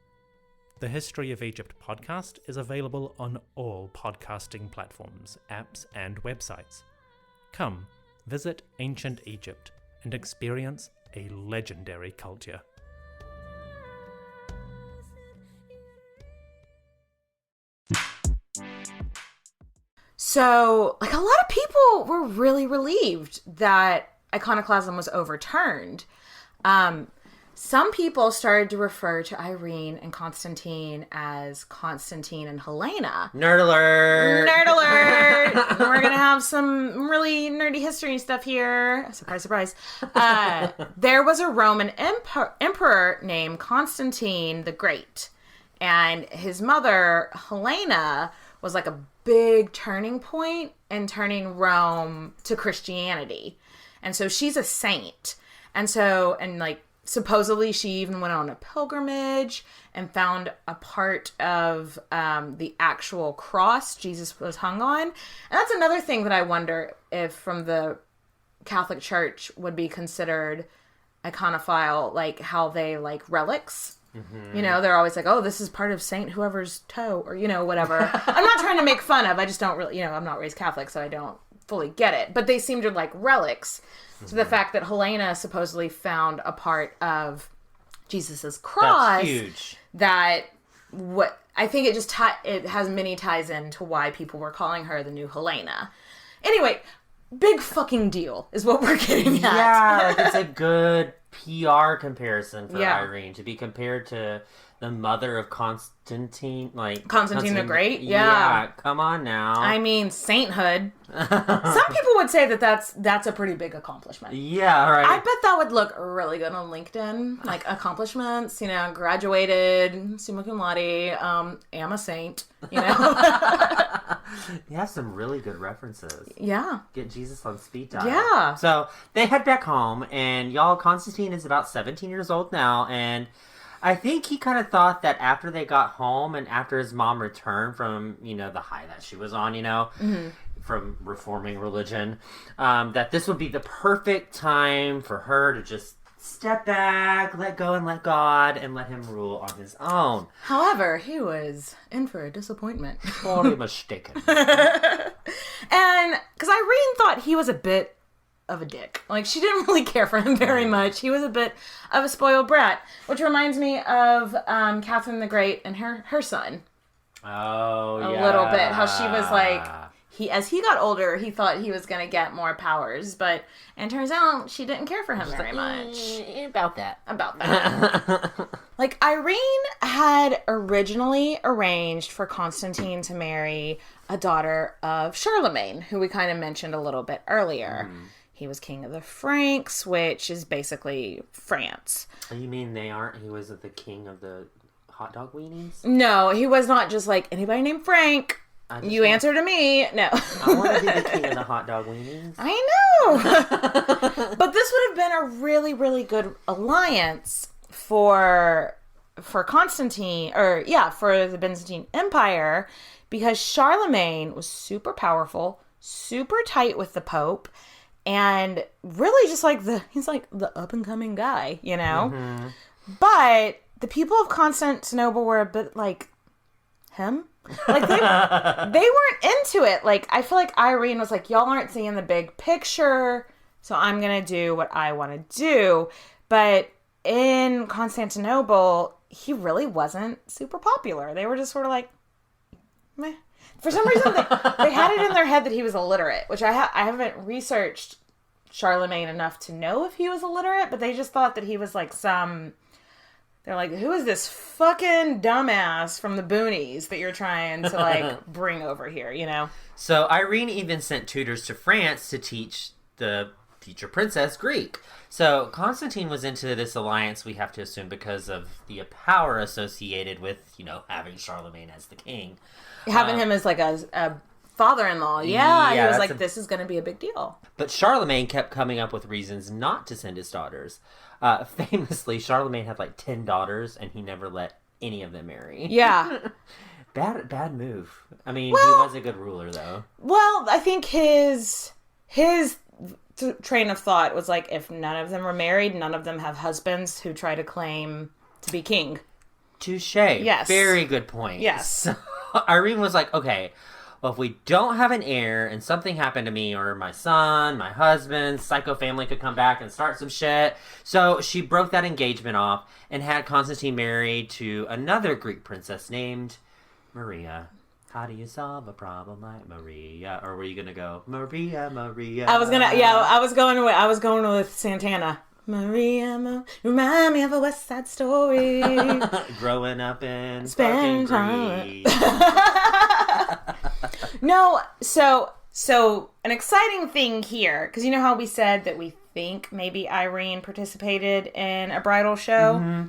The History of Egypt podcast is available on all podcasting platforms, apps, and websites. Come, visit ancient Egypt and experience a legendary culture. So, like, a lot of people were really relieved that iconoclasm was overturned. Some people started to refer to Irene and Constantine as Constantine and Helena. Nerd alert! Nerd alert! We're going to have some really nerdy history stuff here. Surprise, surprise. There was a Roman emperor named Constantine the Great. And his mother, Helena, was like a big turning point in turning Rome to Christianity. And so she's a saint. And so, supposedly she even went on a pilgrimage and found a part of the actual cross Jesus was hung on. And that's another thing that I wonder if from the Catholic Church would be considered iconophile, like how they like relics. Mm-hmm. You know, they're always like, oh, this is part of Saint whoever's toe or, whatever. I'm not trying to make fun of. I just don't really, I'm not raised Catholic, so I don't fully get it. But they seem to like relics. So the fact that Helena supposedly found a part of Jesus's cross, that's huge. That what I think it just it has many ties into why people were calling her the new Helena. Anyway, big fucking deal is what we're getting at. Yeah, like it's a good PR comparison for Irene to be compared to the mother of Constantine the Great. Yeah, come on now. I mean, sainthood. Some people would say that that's a pretty big accomplishment. Yeah, right. I bet that would look really good on LinkedIn. Like accomplishments, graduated, summa cum laude, am a saint, You have some really good references. Yeah. Get Jesus on speed dial. Yeah. So they head back home, and y'all, Constantine is about 17 years old now, and I think he kind of thought that after they got home and after his mom returned from, the high that she was on, mm-hmm. from reforming religion, that this would be the perfect time for her to just step back, let go and let God, and let him rule on his own. However, he was in for a disappointment. Totally mistaken. And because Irene thought he was a bit of a dick. Like, she didn't really care for him very much. He was a bit of a spoiled brat, which reminds me of Catherine the Great and her son. Oh, a little bit. How she was like, as he got older, he thought he was going to get more powers, but and turns out she didn't care for him very much. About that. Like, Irene had originally arranged for Constantine to marry a daughter of Charlemagne, who we kind of mentioned a little bit earlier. Mm. He was king of the Franks, which is basically France. You mean he was the king of the hot dog weenies? No, he was not just like anybody named Frank. Answer to me. No. I want to be the king of the hot dog weenies. I know. But this would have been a really, really good alliance for Constantine, for the Byzantine Empire, because Charlemagne was super powerful, super tight with the Pope, and really just like he's like the up and coming guy, Mm-hmm. But the people of Constantinople were a bit like him. Like they weren't into it. Like, I feel like Irene was like, y'all aren't seeing the big picture, so I'm gonna do what I want to do. But in Constantinople, he really wasn't super popular. They were just sort of like, meh. For some reason, they had it in their head that he was illiterate, which I haven't researched Charlemagne enough to know if he was illiterate, but they just thought that he was like they're like, who is this fucking dumbass from the boonies that you're trying to like bring over here, So Irene even sent tutors to France to teach the future princess Greek. So Constantine was into this alliance, we have to assume, because of the power associated with, having Charlemagne as the king. Having him as like a father-in-law. Yeah, he was like, this is going to be a big deal. But Charlemagne kept coming up with reasons not to send his daughters. Famously, Charlemagne had like 10 daughters, and he never let any of them marry. Yeah. Bad move. I mean, he was a good ruler, though. Well, I think his train of thought was like, if none of them are married, none of them have husbands who try to claim to be king. Touche. Yes. Very good point. Yes. So, Irene was like, okay, well, if we don't have an heir and something happened to me or my son, my husband, psycho family could come back and start some shit. So she broke that engagement off and had Constantine married to another Greek princess named Maria. How do you solve a problem like Maria? Or were you gonna go Maria, Maria? I was going with Santana. Maria, remind me of a West Side Story. Growing up in Spend fucking time. Greece. No, so an exciting thing here, because you know how we said that we think maybe Irene participated in a bridal show? Mm-hmm.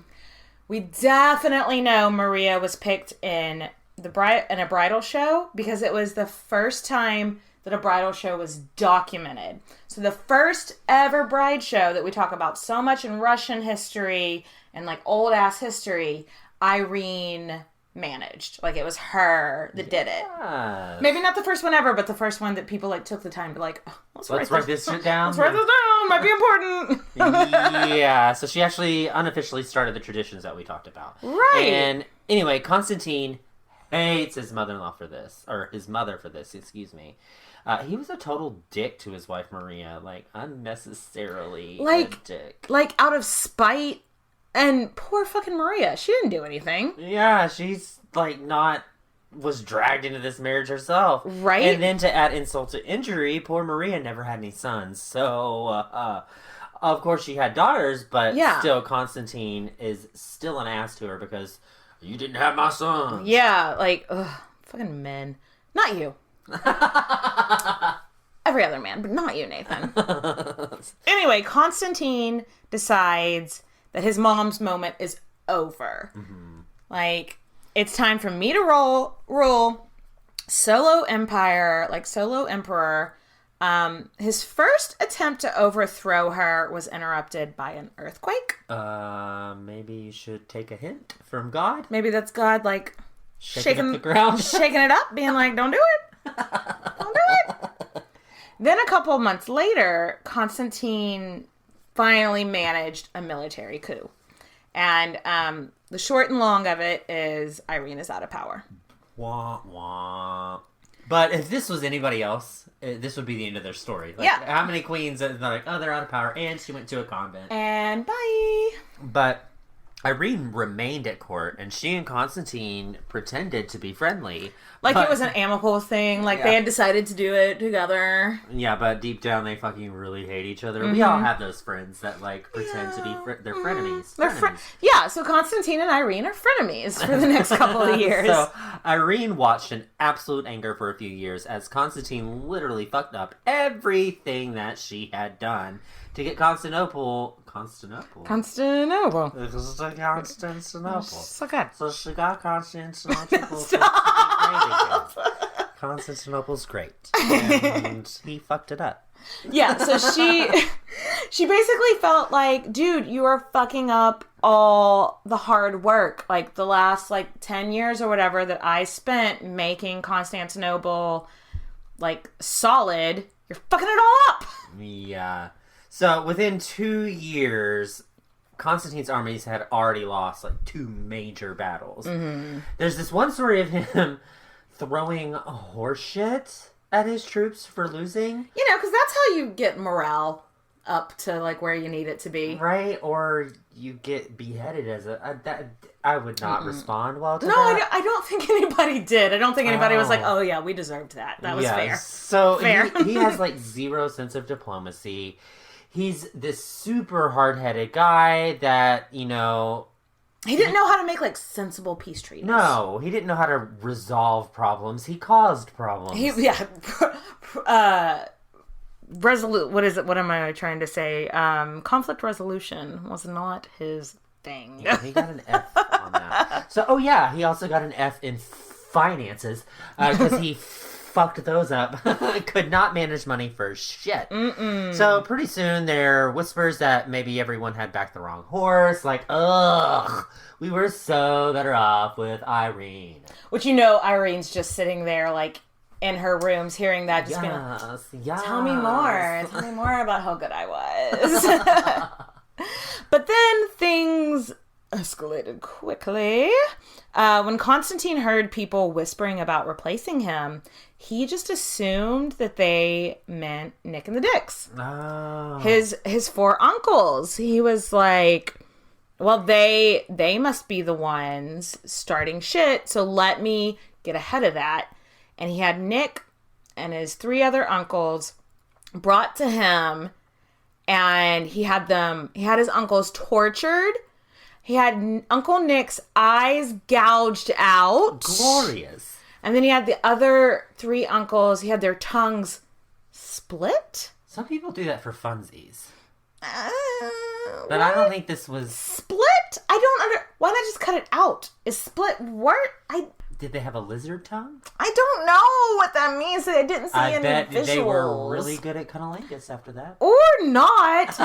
We definitely know Maria was picked in a bridal show because it was the first time that a bridal show was documented. So the first ever bride show that we talk about so much in Russian history and like old ass history, Irene managed. Like it was her that did it. Maybe not the first one ever, but the first one that people like took the time to like, oh, let's write this shit down. Let's write this down. Might be important. Yeah. So she actually unofficially started the traditions that we talked about. Right. And anyway, Constantine hates his mother-in-law for this, or his mother for this. Excuse me. He was a total dick to his wife Maria, like unnecessarily a dick. Like out of spite. And poor fucking Maria, she didn't do anything. Yeah, she's like was dragged into this marriage herself. Right. And then to add insult to injury, poor Maria never had any sons. So, of course she had daughters, but still Constantine is still an ass to her because you didn't have my son. Yeah, like, ugh, fucking men. Not you. Every other man, but not you, Nathan. Anyway, Constantine decides that his mom's moment is over. Mm-hmm. Like, it's time for me to rule solo empire, like solo emperor. His first attempt to overthrow her was interrupted by an earthquake. Maybe you should take a hint from God. Maybe that's God, like, shaking up the ground. Shaking it up, being like, don't do it. Don't do it. Then a couple months later, Constantine finally managed a military coup. And the short and long of it is Irene is out of power. Wah, wah. But if this was anybody else, this would be the end of their story. Like, yeah. How many queens are like, oh, they're out of power, and she went to a convent. And bye. But Irene remained at court, and she and Constantine pretended to be friendly. Like it was an amicable thing. Like they had decided to do it together. Yeah, but deep down they fucking really hate each other. Mm-hmm. We all have those friends that like pretend to be they're frenemies. Yeah, so Constantine and Irene are frenemies for the next couple of years. So Irene watched in absolute anger for a few years as Constantine literally fucked up everything that she had done to get Constantinople. Constantinople. So good. So she got Constantinople. Stop. Constantinople's great. And he fucked it up. Yeah, so she basically felt like, dude, you are fucking up all the hard work. Like the last 10 years or whatever that I spent making Constantinople solid, you're fucking it all up. Yeah. So within 2 years, Constantine's armies had already lost 2 major battles. Mm-hmm. There's this one story of him throwing horse shit at his troops for losing. You know, because that's how you get morale up to where you need it to be. Right? Or you get beheaded as I would not respond well to that. No, I don't think anybody did. I don't think anybody was like, oh yeah, we deserved that. That was fair. So fair. He has zero sense of diplomacy. He's this super hard-headed guy that, he didn't know how to make sensible peace treaties. No, he didn't know how to resolve problems. He caused problems. What is it? What am I trying to say? Conflict resolution was not his thing. Yeah, he got an F on that. So, he also got an F in finances because he fucked those up. Could not manage money for shit. Mm-mm. So pretty soon there are whispers that maybe everyone had backed the wrong horse. Ugh, we were so better off with Irene. Which Irene's just sitting there in her rooms hearing that, just being like, tell me more about how good I was. But then things escalated quickly. When Constantine heard people whispering about replacing him, he just assumed that they meant Nick and the Dicks. Oh. His 4 uncles. He was like, well, they must be the ones starting shit, so let me get ahead of that. And he had Nick and his 3 other uncles brought to him, and he had his uncles tortured. He had Uncle Nick's eyes gouged out. Glorious. And then he had the other 3 uncles, he had their tongues split. Some people do that for funsies. But I don't think this was... Split? Why not just cut it out? Is split what? Did they have a lizard tongue? I don't know what that means. I didn't see any bet visuals. They were really good at cunnilingus after that. Or not.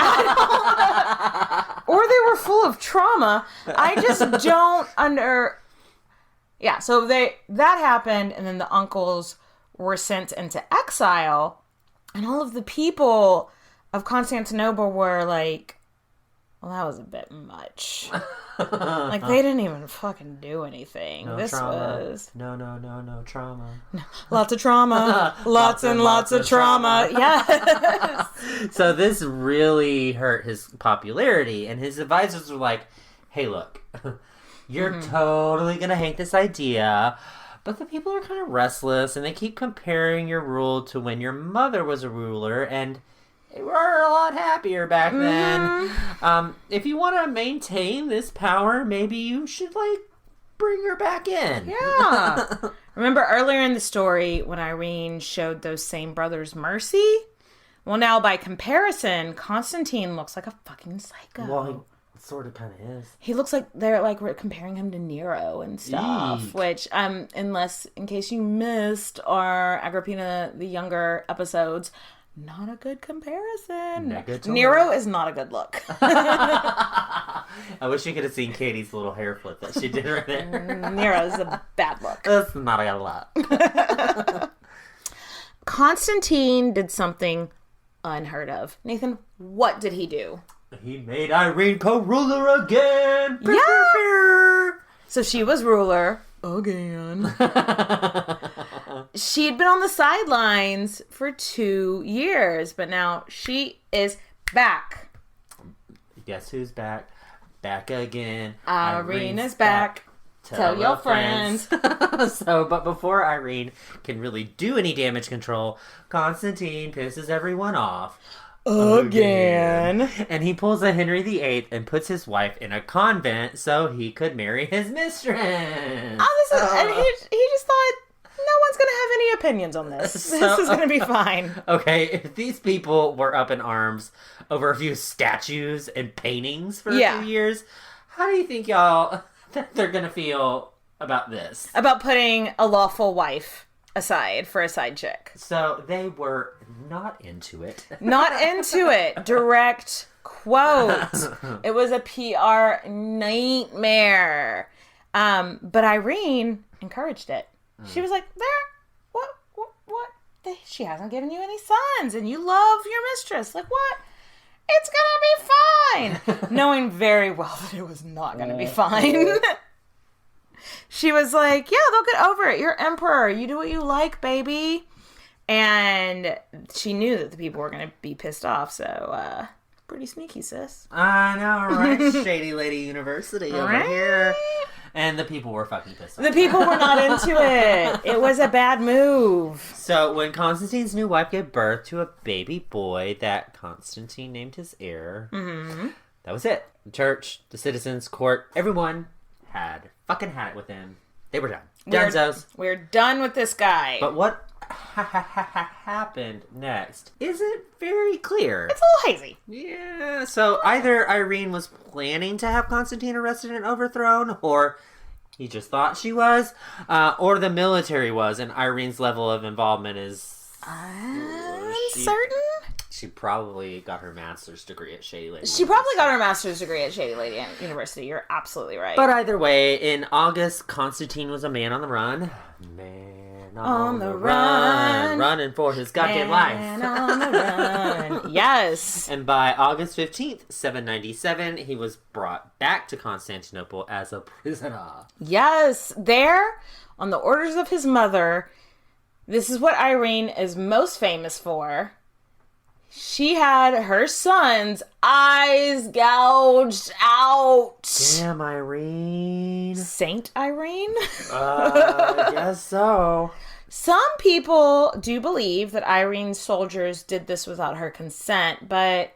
Or they were full of trauma. I just don't Yeah, so that happened, and then the uncles were sent into exile, and all of the people of Constantinople were like, well, that was a bit much. Like, they didn't even fucking do anything. No trauma. No trauma. Lots of trauma. Lots and lots of trauma. Yes. So this really hurt his popularity, and his advisors were like, hey, look, you're totally going to hate this idea, but the people are kind of restless, and they keep comparing your rule to when your mother was a ruler, and they were a lot happier back then. If you want to maintain this power, maybe you should, bring her back in. Yeah. Remember earlier in the story when Irene showed those same brothers mercy? Well, now by comparison, Constantine looks like a fucking psycho. Well, he sort of kind of is. He looks like we're comparing him to Nero and stuff. Eek. Which, in case you missed our Agrippina the Younger episodes, not a good comparison. Negatory. Nero is not a good look. I wish you could have seen Katie's little hair flip that she did right there. Nero's a bad look. That's not a good look. Constantine did something unheard of. Nathan, what did he do? He made Irene co-ruler again. Yeah. So she was ruler again. She'd been on the sidelines for 2 years, but now she is back. Guess who's back? Back again. Irene is back. Tell your friends. But before Irene can really do any damage control, Constantine pisses everyone off. Again. And he pulls a Henry VIII and puts his wife in a convent so he could marry his mistress. And he just thought, no one's going to have any opinions on this. This is going to be fine. Okay, if these people were up in arms over a few statues and paintings for a few years, how do you think y'all that they're going to feel about this? About putting a lawful wife aside for a side chick. So they were not into it. Not into it. Direct quote. It was a PR nightmare. But Irene encouraged it. She was like, what? She hasn't given you any sons, and you love your mistress. Like, what? It's gonna be fine. Knowing very well that it was not gonna be fine. She was like, yeah, they'll get over it. You're emperor. You do what you like, baby. And she knew that the people were gonna be pissed off, so pretty sneaky, sis. I know, right? Shady Lady University over here. And the people were fucking pissed off. The people were not into it. It was a bad move. So when Constantine's new wife gave birth to a baby boy that Constantine named his heir, that was it. The church, the citizens, court, everyone had it with him. They were done. Dunzos. We're done with this guy. But what happened next isn't very clear. It's a little hazy. Yeah, so either Irene was planning to have Constantine arrested and overthrown, or he just thought she was, or the military was, and Irene's level of involvement is uncertain. She probably got her master's degree at Shady Lady. She probably got her master's degree at Shady Lady University. You're absolutely right. But either way, in August, Constantine was a man on the run. On the run. Running for his goddamn life. On the run. Yes. And by August 15th, 797, he was brought back to Constantinople as a prisoner. Yes. There, on the orders of his mother, this is what Irene is most famous for. she had her son's eyes gouged out. Damn, Irene. Saint Irene? I guess so. Some people do believe that Irene's soldiers did this without her consent, but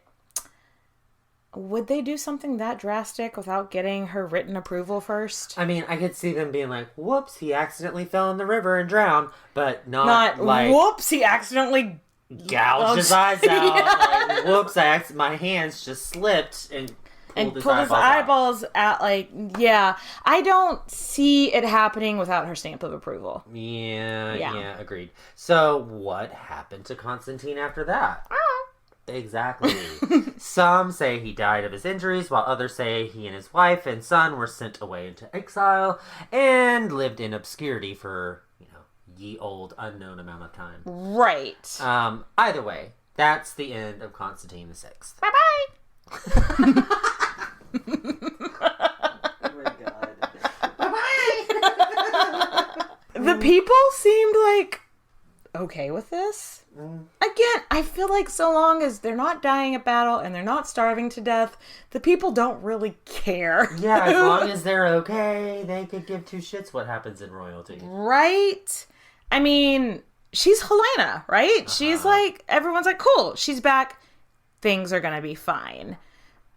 would they do something that drastic without getting her written approval first? I mean, I could see them being like, whoops, he accidentally fell in the river and drowned, but not like, whoops, he accidentally gouged his eyes out. Like, whoops, my hands just slipped and pulled his eyeballs out. Like, yeah. I don't see it happening without her stamp of approval. Yeah, agreed. So, what happened to Constantine after that? Exactly. Some say he died of his injuries, while others say he and his wife and son were sent away into exile and lived in obscurity for, ye old unknown amount of time. Right. Either way, that's the end of Constantine VI. Bye-bye. Oh my god. Bye-bye. The people seemed like okay with this. Again, I feel like so long as they're not dying at battle and they're not starving to death, the people don't really care. Yeah, as long as they're okay, they could give two shits what happens in royalty. Right? I mean, she's Helena, right? She's like, everyone's like, cool, she's back. Things are going to be fine.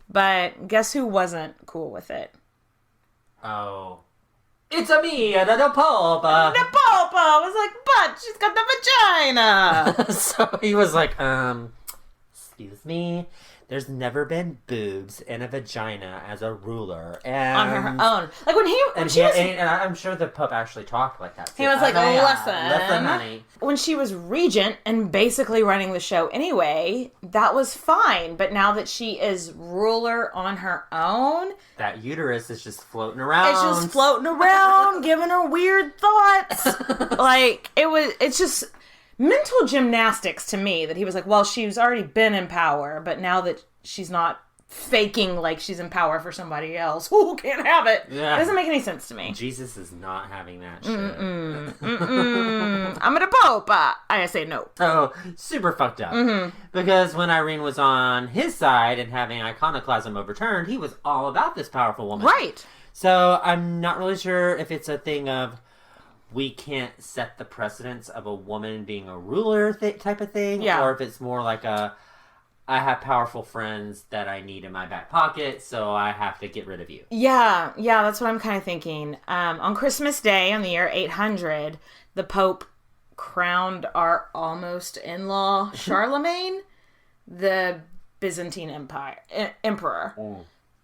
But guess who wasn't cool with it? Oh. It's a me, the Pope. The Pope was like, but she's got the vagina. So he was like, excuse me, there's never been boobs and a vagina as a ruler. And on her own. Like and I'm sure the Pope actually talked like that too. He was like, listen, honey. When she was regent and basically running the show anyway, that was fine. But now that she is ruler on her own, that uterus is just floating around. It's just floating around, giving her weird thoughts. Like, it's just mental gymnastics to me that he was like, well, she's already been in power, but now that she's not faking like she's in power for somebody else, who can't have it? Yeah. It doesn't make any sense to me. Jesus is not having that shit. I'm gonna Pope. I say no. Oh, super fucked up. Because when Irene was on his side and having iconoclasm overturned, he was all about this powerful woman. Right. So I'm not really sure if it's a thing of we can't set the precedence of a woman being a ruler type of thing, or if it's more like I have powerful friends that I need in my back pocket, so I have to get rid of you. Yeah, that's what I'm kind of thinking. On Christmas Day, on the year 800, the Pope crowned our almost in-law, Charlemagne, the Byzantine emperor.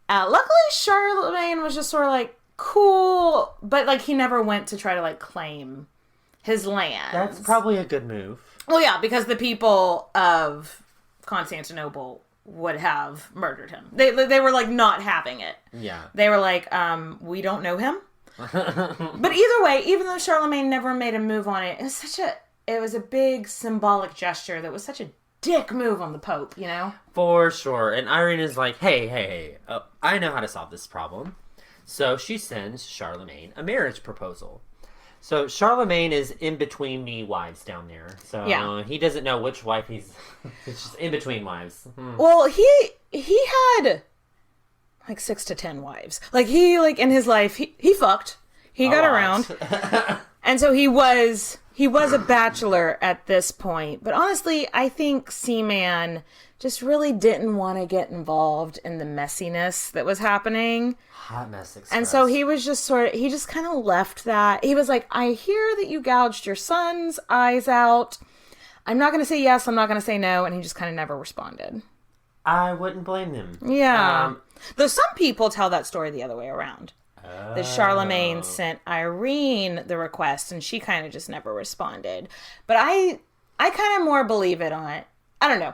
Luckily, Charlemagne was just sort of like, cool, but like he never went to try to like claim his land. That's probably a good move. Well, yeah, because the people of Constantinople would have murdered him. They were like not having it. Yeah. They were like, we don't know him. But either way, even though Charlemagne never made a move on it, it was a big symbolic gesture that was such a dick move on the Pope, you know? For sure. And Irene is like, hey, I know how to solve this problem. So she sends Charlemagne a marriage proposal. So Charlemagne is in between me wives down there. So he doesn't know which wife he's it's just in between wives. Well, he had like 6 to 10 wives. Like he in his life he fucked. He got around. And so he was a bachelor at this point. But honestly, I think Seaman just really didn't want to get involved in the messiness that was happening. Hot mess express. And so he was just he just kind of left that. He was like, I hear that you gouged your son's eyes out. I'm not going to say yes, I'm not going to say no. And he just kind of never responded. I wouldn't blame him. Yeah. Though some people tell that story the other way around. That Charlemagne sent Irene the request and she kind of just never responded. But I kind of more believe it on, I don't know.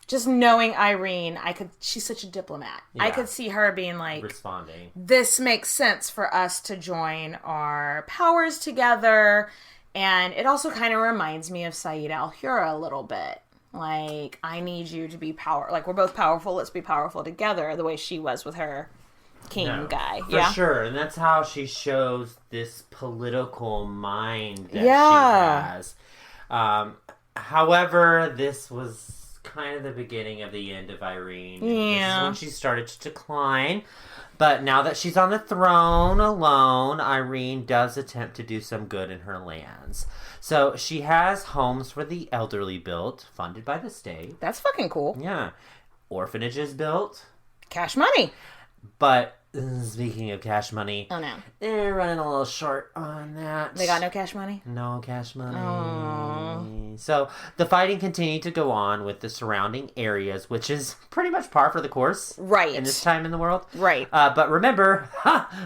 Just knowing Irene, she's such a diplomat. Yeah. I could see her being like, responding. This makes sense for us to join our powers together. And it also kind of reminds me of Saeed al-Hura a little bit. Like, I need you to be like, we're both powerful, let's be powerful together, the way she was with her king guy. For sure. And that's how she shows this political mind that she has. However, this was kind of the beginning of the end of Irene. Yeah. This is when she started to decline. But now that she's on the throne alone, Irene does attempt to do some good in her lands. So she has homes for the elderly built, funded by the state. That's fucking cool. Yeah. Orphanages built. Cash money. But speaking of cash money, Oh, no. they're running a little short on that. They got no cash money? No cash money. Aww. So the fighting continued to go on with the surrounding areas, which is pretty much par for the course. Right. In this time in the world. Right. But remember,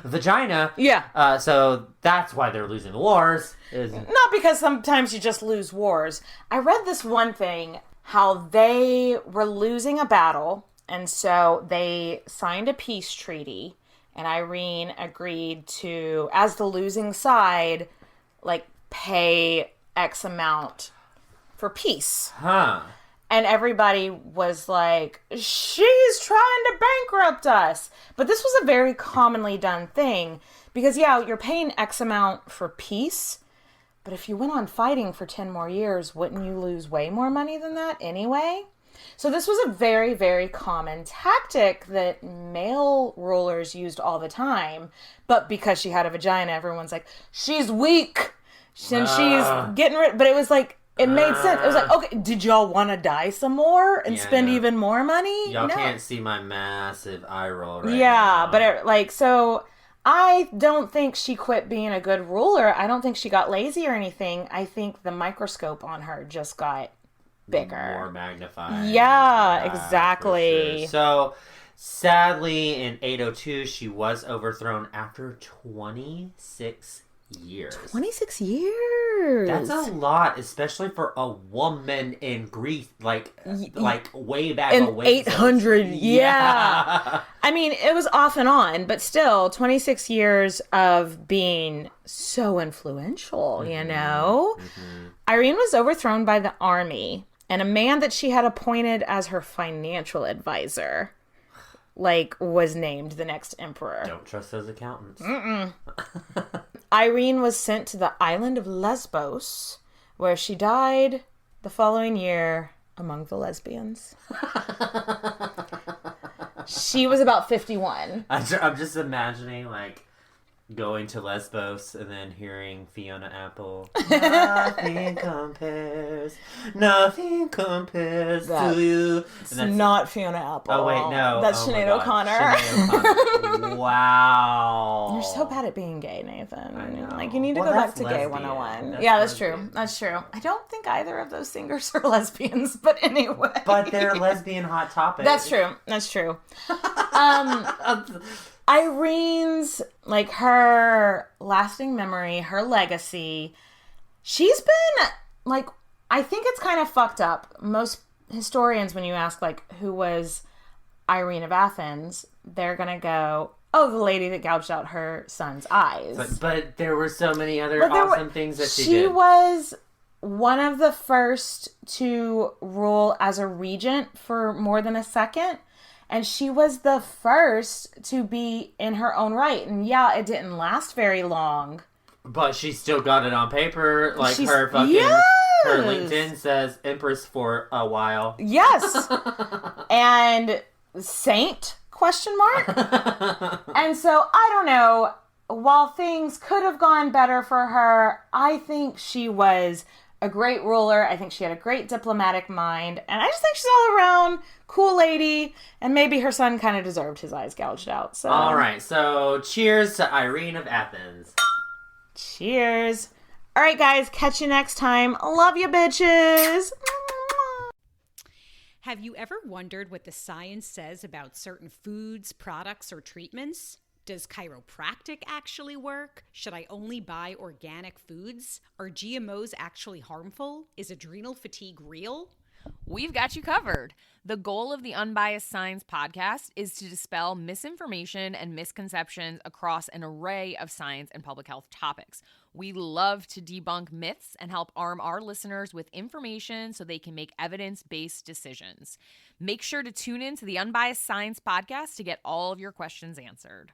vagina. Yeah. So that's why they're losing the wars. Not because sometimes you just lose wars. I read this one thing, how they were losing a battle, and so they signed a peace treaty, and Irene agreed to, as the losing side, like, pay X amount for peace. Huh. And everybody was like, she's trying to bankrupt us. But this was a very commonly done thing, because, yeah, you're paying X amount for peace, but if you went on fighting for 10 more years, wouldn't you lose way more money than that anyway? So this was a very, very common tactic that male rulers used all the time. But because she had a vagina, everyone's like, she's weak. And she's getting rid. But it was like, it made sense. It was like, okay, did y'all want to die some more and spend even more money? Y'all can't see my massive eye roll right now. Yeah, but so I don't think she quit being a good ruler. I don't think she got lazy or anything. I think the microscope on her just got bigger. More magnified. Yeah, exactly. Sure. So, sadly, in 802, she was overthrown after 26 years. 26 years. That's a lot, especially for a woman in Greece, like way back in away. 800. Yeah. I mean, it was off and on, but still 26 years of being so influential, you know? Mm-hmm. Irene was overthrown by the army, and a man that she had appointed as her financial advisor, was named the next emperor. Don't trust those accountants. Irene was sent to the island of Lesbos, where she died the following year among the lesbians. She was about 51. I'm just imagining, going to Lesbos and then hearing Fiona Apple. Nothing compares to you. It's not Fiona Apple. Oh, wait, no. That's Sinead O'Connor. Sinead O'Connor. Wow. You're so bad at being gay, Nathan. I know. You need to go back to Gay 101. That's true. That's true. I don't think either of those singers are lesbians, but anyway. But they're lesbian Hot Topic. That's true. That's true. Irene's, her lasting memory, her legacy, she's been, I think it's kind of fucked up. Most historians, when you ask, who was Irene of Athens, they're going to go, oh, the lady that gouged out her son's eyes. But there were so many other awesome things that she did. She was one of the first to rule as a regent for more than a second. And she was the first to be in her own right. And yeah, it didn't last very long. But she still got it on paper. Her LinkedIn says empress for a while. Yes. And saint, ? And so, I don't know. While things could have gone better for her, I think she was a great ruler. I think she had a great diplomatic mind. And I just think she's all around cool lady. And maybe her son kind of deserved his eyes gouged out. So. All right. So cheers to Irene of Athens. Cheers. All right, guys. Catch you next time. Love you, bitches. Have you ever wondered what the science says about certain foods, products, or treatments? Does chiropractic actually work? Should I only buy organic foods? Are GMOs actually harmful? Is adrenal fatigue real? We've got you covered. The goal of the Unbiased Science podcast is to dispel misinformation and misconceptions across an array of science and public health topics. We love to debunk myths and help arm our listeners with information so they can make evidence-based decisions. Make sure to tune in to the Unbiased Science podcast to get all of your questions answered.